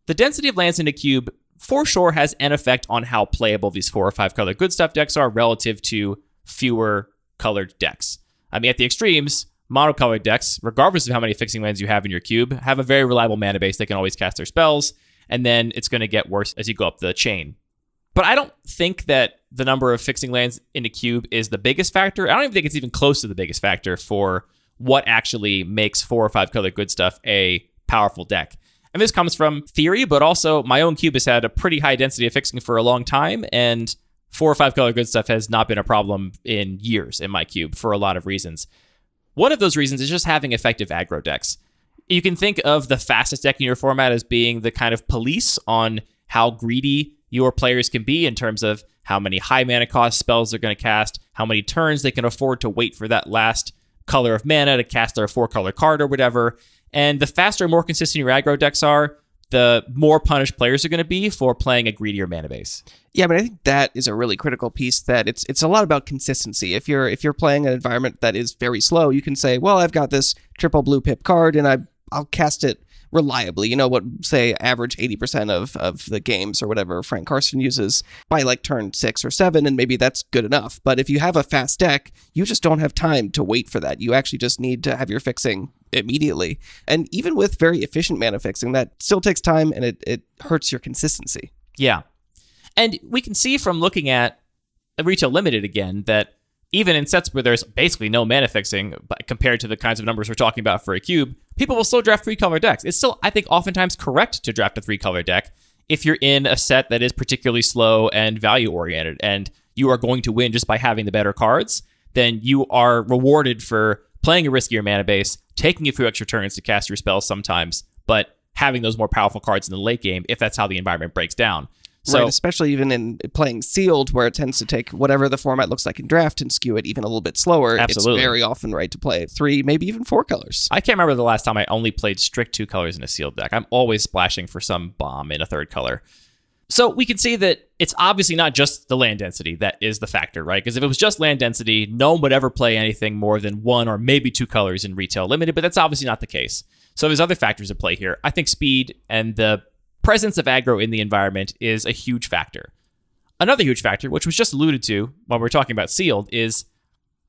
The density of lands in a cube for sure has an effect on how playable these 4 or 5-color good stuff decks are relative to fewer colored decks. I mean, at the extremes, monocolored decks, regardless of how many fixing lands you have in your cube, have a very reliable mana base. They can always cast their spells, and then it's going to get worse as you go up the chain. But I don't think that the number of fixing lands in a cube is the biggest factor. I don't even think it's even close to the biggest factor for what actually makes 4 or 5-color good stuff a powerful deck. And this comes from theory, but also my own cube has had a pretty high density of fixing for a long time, and 4 or 5-color good stuff has not been a problem in years in my cube for a lot of reasons. One of those reasons is just having effective aggro decks. You can think of the fastest deck in your format as being the kind of police on how greedy your players can be in terms of how many high mana cost spells they're going to cast, how many turns they can afford to wait for that last color of mana to cast their 4-color card or whatever. And the faster and more consistent your aggro decks are, the more punished players are going to be for playing a greedier mana base. Yeah, but I think that is a really critical piece, that it's a lot about consistency. If you're playing an environment that is very slow, you can say, well, I've got this triple blue pip card and I'll cast it reliably. What, say, average 80% of the games or whatever Frank Karsten uses by like turn 6 or 7, and maybe that's good enough. But if you have a fast deck, you just don't have time to wait for that. You actually just need to have your fixing immediately. And even with very efficient mana fixing, that still takes time, and it hurts your consistency. Yeah. And we can see from looking at Retail Limited again that even in sets where there's basically no mana fixing but compared to the kinds of numbers we're talking about for a cube, people will still draft 3-color decks. It's still, I think, oftentimes correct to draft a 3-color deck if you're in a set that is particularly slow and value-oriented, and you are going to win just by having the better cards. Then you are rewarded for playing a riskier mana base, taking a few extra turns to cast your spells sometimes, but having those more powerful cards in the late game if that's how the environment breaks down. So, right, especially even in playing sealed, where it tends to take whatever the format looks like in draft and skew it even a little bit slower. Absolutely. It's very often right to play 3, maybe even 4 colors. I can't remember the last time I only played strict 2 colors in a sealed deck. I'm always splashing for some bomb in a 3rd color. So we can see that it's obviously not just the land density that is the factor, right? Because if it was just land density, no one would ever play anything more than 1 or maybe 2 colors in retail limited, but that's obviously not the case. So there's other factors at play here. I think speed and the presence of aggro in the environment is a huge factor. Another huge factor, which was just alluded to when we're talking about sealed, is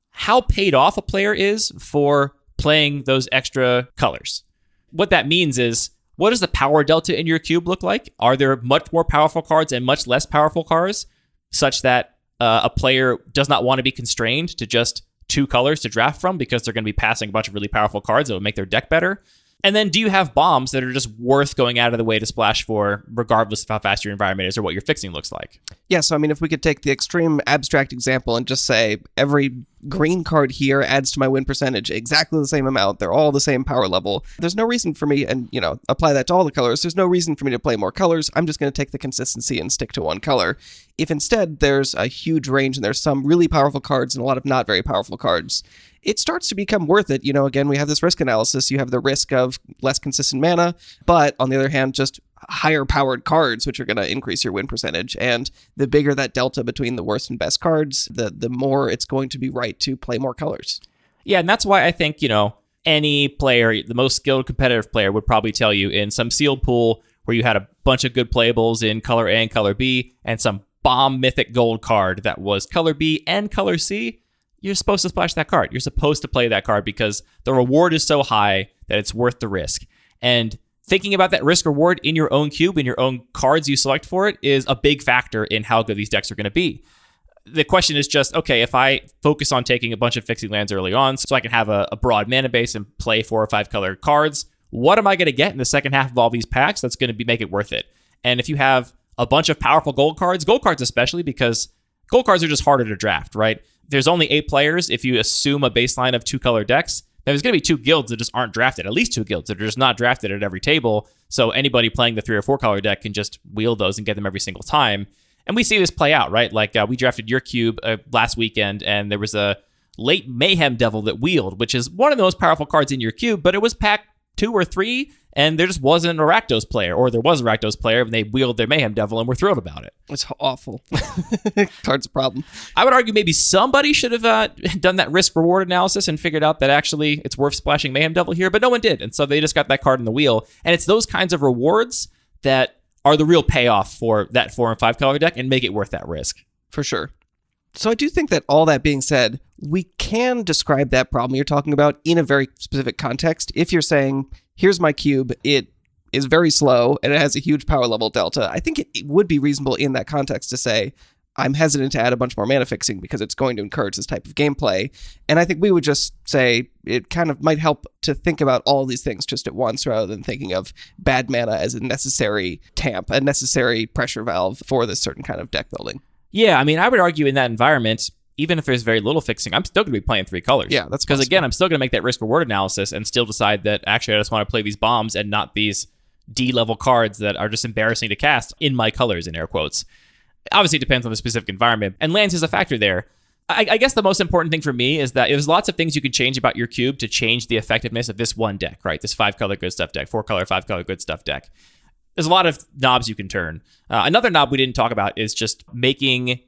how paid off a player is for playing those extra colors. What that means is, what does the power delta in your cube look like? Are there much more powerful cards and much less powerful cards, such that a player does not want to be constrained to just 2 colors to draft from because they're going to be passing a bunch of really powerful cards that would make their deck better? And then do you have bombs that are just worth going out of the way to splash for, regardless of how fast your environment is or what your fixing looks like? Yeah, so I mean, if we could take the extreme abstract example and just say every green card here adds to my win percentage exactly the same amount, they're all the same power level, there's no reason for me, and, apply that to all the colors, there's no reason for me to play more colors. I'm just going to take the consistency and stick to 1 color. If instead there's a huge range and there's some really powerful cards and a lot of not very powerful cards, it starts to become worth it. Again, we have this risk analysis. You have the risk of less consistent mana, but on the other hand, just higher powered cards, which are going to increase your win percentage. And the bigger that delta between the worst and best cards, the more it's going to be right to play more colors. Yeah, and that's why I think, any player, the most skilled competitive player, would probably tell you in some sealed pool where you had a bunch of good playables in color A and color B and some bomb mythic gold card that was color B and color C, you're supposed to splash that card. You're supposed to play that card because the reward is so high that it's worth the risk. And thinking about that risk reward in your own cube, in your own cards you select for it, is a big factor in how good these decks are going to be. The question is just, okay, if I focus on taking a bunch of fixing lands early on so I can have a broad mana base and play 4 or 5 color cards, what am I going to get in the second half of all these packs that's going to make it worth it? And if you have a bunch of powerful gold cards especially, because gold cards are just harder to draft, right? There's only 8 players. If you assume a baseline of 2-color decks, there's going to be 2 guilds that just aren't drafted, at least 2 guilds that are just not drafted at every table. So anybody playing the 3 or 4-color deck can just wield those and get them every single time. And we see this play out, right? Like we drafted your cube last weekend, and there was a late Mayhem Devil that wheeled, which is one of the most powerful cards in your cube, but it was pack 2 or 3, and there just wasn't a Rakdos player, or there was a Rakdos player, and they wheeled their Mayhem Devil, and we're thrilled about it. It's awful. Card's a problem. I would argue maybe somebody should have done that risk-reward analysis and figured out that actually it's worth splashing Mayhem Devil here, but no one did, and so they just got that card in the wheel. And it's those kinds of rewards that are the real payoff for that 4 and 5 color deck and make it worth that risk. For sure. So I do think that all that being said, we can describe that problem you're talking about in a very specific context. If you're saying, here's my cube, it is very slow and it has a huge power level delta, I think it would be reasonable in that context to say, I'm hesitant to add a bunch more mana fixing because it's going to encourage this type of gameplay. And I think we would just say it kind of might help to think about all these things just at once rather than thinking of bad mana as a necessary tamp, a necessary pressure valve for this certain kind of deck building. Yeah, I mean, I would argue in that environment, even if there's very little fixing, I'm still going to be playing 3 colors. Yeah, that's because, possible. again, I'm still going to make that risk-reward analysis and still decide that, actually, I just want to play these bombs and not these D-level cards that are just embarrassing to cast in my colors, in air quotes. Obviously, it depends on the specific environment, and lands is a factor there. I guess the most important thing for me is that there's lots of things you can change about your cube to change the effectiveness of this one deck, right? This 5-color good stuff deck, 4-color, 5-color good stuff deck. There's a lot of knobs you can turn. Another knob we didn't talk about is just making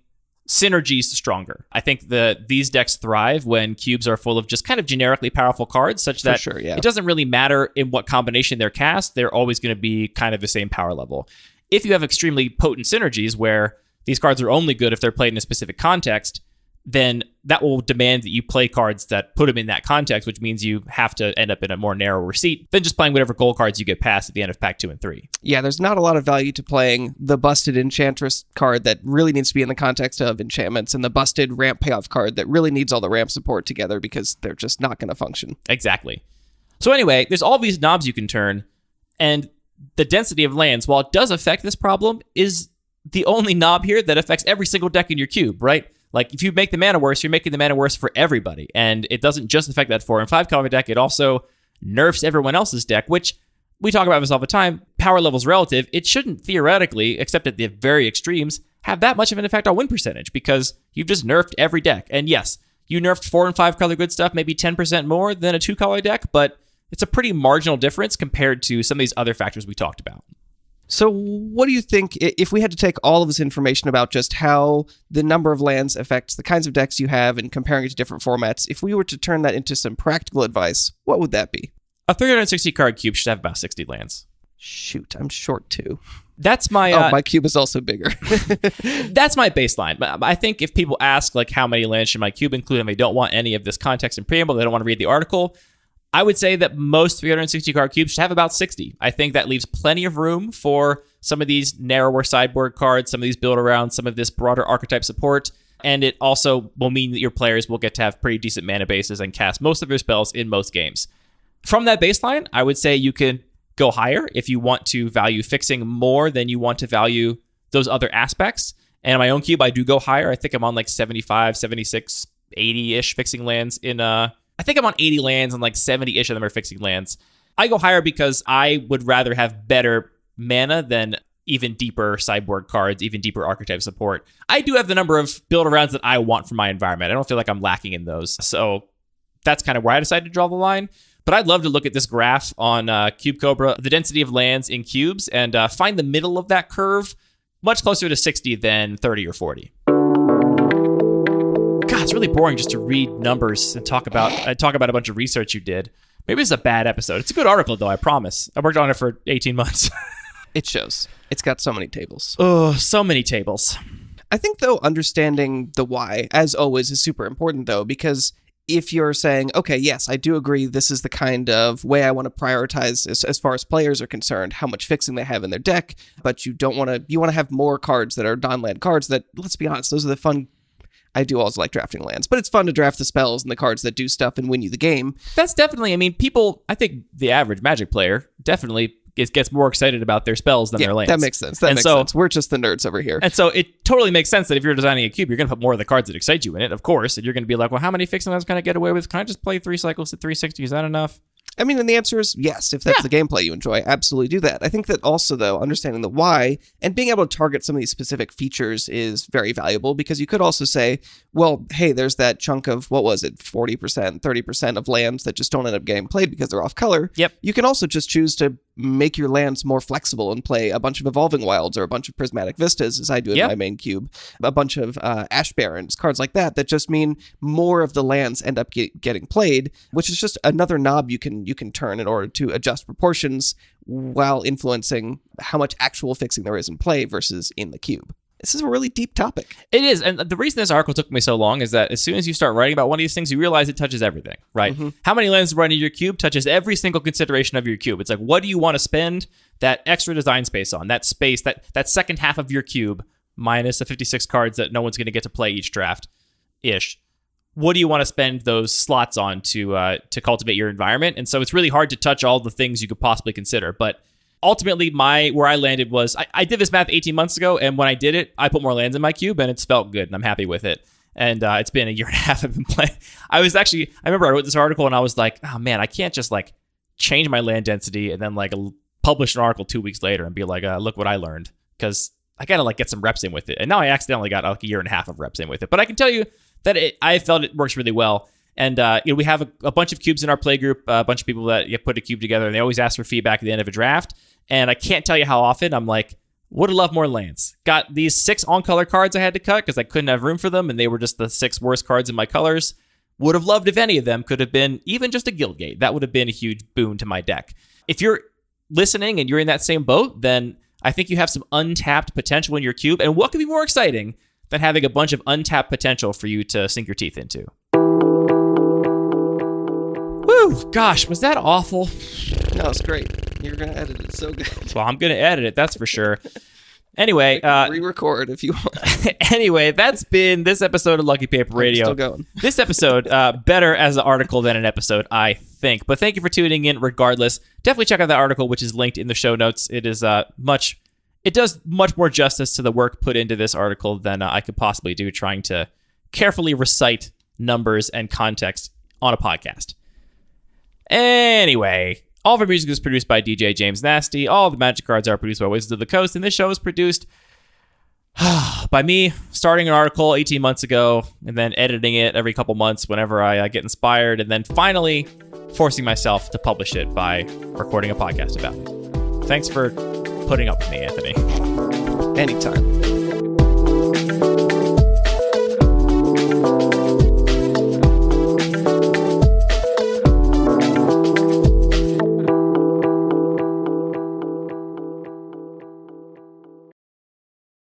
synergies stronger. I think these decks thrive when cubes are full of just kind of generically powerful cards, such that it doesn't really matter in what combination they're cast, they're always going to be kind of the same power level. If you have extremely potent synergies where these cards are only good if they're played in a specific context, then that will demand that you play cards that put them in that context, which means you have to end up in a more narrower seat than just playing whatever gold cards you get past at the end of pack 2 and 3. Yeah, there's not a lot of value to playing the busted Enchantress card that really needs to be in the context of enchantments and the busted ramp payoff card that really needs all the ramp support together because they're just not going to function. Exactly. So anyway, there's all these knobs you can turn, and the density of lands, while it does affect this problem, is the only knob here that affects every single deck in your cube, right? Like, if you make the mana worse, you're making the mana worse for everybody. And it doesn't just affect that 4 and 5 color deck, it also nerfs everyone else's deck, which we talk about this all the time. Power level's relative. It shouldn't theoretically, except at the very extremes, have that much of an effect on win percentage because you've just nerfed every deck. And yes, you nerfed 4 and 5 color good stuff maybe 10% more than a 2 color deck, but it's a pretty marginal difference compared to some of these other factors we talked about. So what do you think, if we had to take all of this information about just how the number of lands affects the kinds of decks you have and comparing it to different formats, if we were to turn that into some practical advice, what would that be? A 360 card cube should have about 60 lands. Shoot, I'm short 2. That's my... my cube is also bigger. That's my baseline. But I think if people ask, like, how many lands should my cube include, and they don't want any of this context and preamble, they don't want to read the article, I would say that most 360 card cubes should have about 60. I think that leaves plenty of room for some of these narrower sideboard cards, some of these build around, some of this broader archetype support. And it also will mean that your players will get to have pretty decent mana bases and cast most of their spells in most games. From that baseline, I would say you can go higher if you want to value fixing more than you want to value those other aspects. And in my own cube, I do go higher. I think I'm on like 75, 76, 80-ish fixing lands in I think I'm on 80 lands and like 70-ish of them are fixing lands. I go higher because I would rather have better mana than even deeper sideboard cards, even deeper archetype support. I do have the number of build-arounds that I want for my environment. I don't feel like I'm lacking in those. So that's kind of where I decided to draw the line. But I'd love to look at this graph on Cube Cobra, the density of lands in cubes, and find the middle of that curve much closer to 60 than 30 or 40. God, it's really boring just to read numbers and talk about a bunch of research you did. Maybe it's a bad episode. It's a good article, though, I promise. I worked on it for 18 months. It shows. It's got so many tables. Oh, so many tables. I think, though, understanding the why, as always, is super important, though, because if you're saying, okay, yes, I do agree this is the kind of way I want to prioritize as far as players are concerned, how much fixing they have in their deck, but you want to have more cards that are non-land cards that, let's be honest, those are the fun. I do always like drafting lands, but it's fun to draft the spells and the cards that do stuff and win you the game. That's definitely, I think the average Magic player definitely gets more excited about their spells than their lands. That makes sense. That makes sense. We're just the nerds over here. And so it totally makes sense that if you're designing a cube, you're going to put more of the cards that excite you in it, of course, and you're going to be like, well, how many fixing lands can I get away with? Can I just play 3 cycles at 360? Is that enough? I mean, and the answer is yes. If that's the gameplay you enjoy, absolutely do that. I think that also, though, understanding the why and being able to target some of these specific features is very valuable because you could also say, well, hey, there's that chunk of, 40%, 30% of lands that just don't end up getting played because they're off color. Yep. You can also just choose to make your lands more flexible and play a bunch of Evolving Wilds or a bunch of Prismatic Vistas, as I do in my main cube, a bunch of Ash Barrens, cards like that just mean more of the lands end up getting played, which is just another knob you can turn in order to adjust proportions while influencing how much actual fixing there is in play versus in the cube. This is a really deep topic. It is. And the reason this article took me so long is that as soon as you start writing about one of these things, you realize it touches everything, right? Mm-hmm. How many lands run in your cube touches every single consideration of your cube. It's like, what do you want to spend that extra design space on? That space, that second half of your cube, minus the 56 cards that no one's going to get to play each draft-ish. What do you want to spend those slots on to cultivate your environment? And so it's really hard to touch all the things you could possibly consider. But ultimately, where I landed was, I did this math 18 months ago, and when I did it, I put more lands in my cube, and it's felt good, and I'm happy with it. And it's been a year and a half I've been playing. I remember I wrote this article, and I was like, oh man, I can't just like change my land density and then like publish an article 2 weeks later and be like, look what I learned. Because I gotta like get some reps in with it. And now I accidentally got like a year and a half of reps in with it. But I can tell you that I felt it works really well. And we have a bunch of cubes in our play group, a bunch of people that put a cube together, and they always ask for feedback at the end of a draft. And I can't tell you how often I'm like, would have loved more lands. Got these 6 on-color cards I had to cut because I couldn't have room for them, and they were just the 6 worst cards in my colors. Would have loved if any of them could have been even just a Guildgate. That would have been a huge boon to my deck. If you're listening and you're in that same boat, then I think you have some untapped potential in your cube. And what could be more exciting than having a bunch of untapped potential for you to sink your teeth into. Woo! Gosh, was that awful? No, it's great. You're going to edit it so good. Well, I'm going to edit it, that's for sure. Anyway, re-record if you want. Anyway, that's been this episode of Lucky Paper Radio. Still going. This episode, better as an article than an episode, I think. But thank you for tuning in regardless. Definitely check out that article, which is linked in the show notes. It is it does much more justice to the work put into this article than I could possibly do trying to carefully recite numbers and context on a podcast. Anyway, all of our music is produced by DJ James Nasty. All the Magic Cards are produced by Wizards of the Coast. And this show is produced by me starting an article 18 months ago and then editing it every couple months whenever I get inspired. And then finally forcing myself to publish it by recording a podcast about it. Thanks for putting up with me, Anthony. Anytime.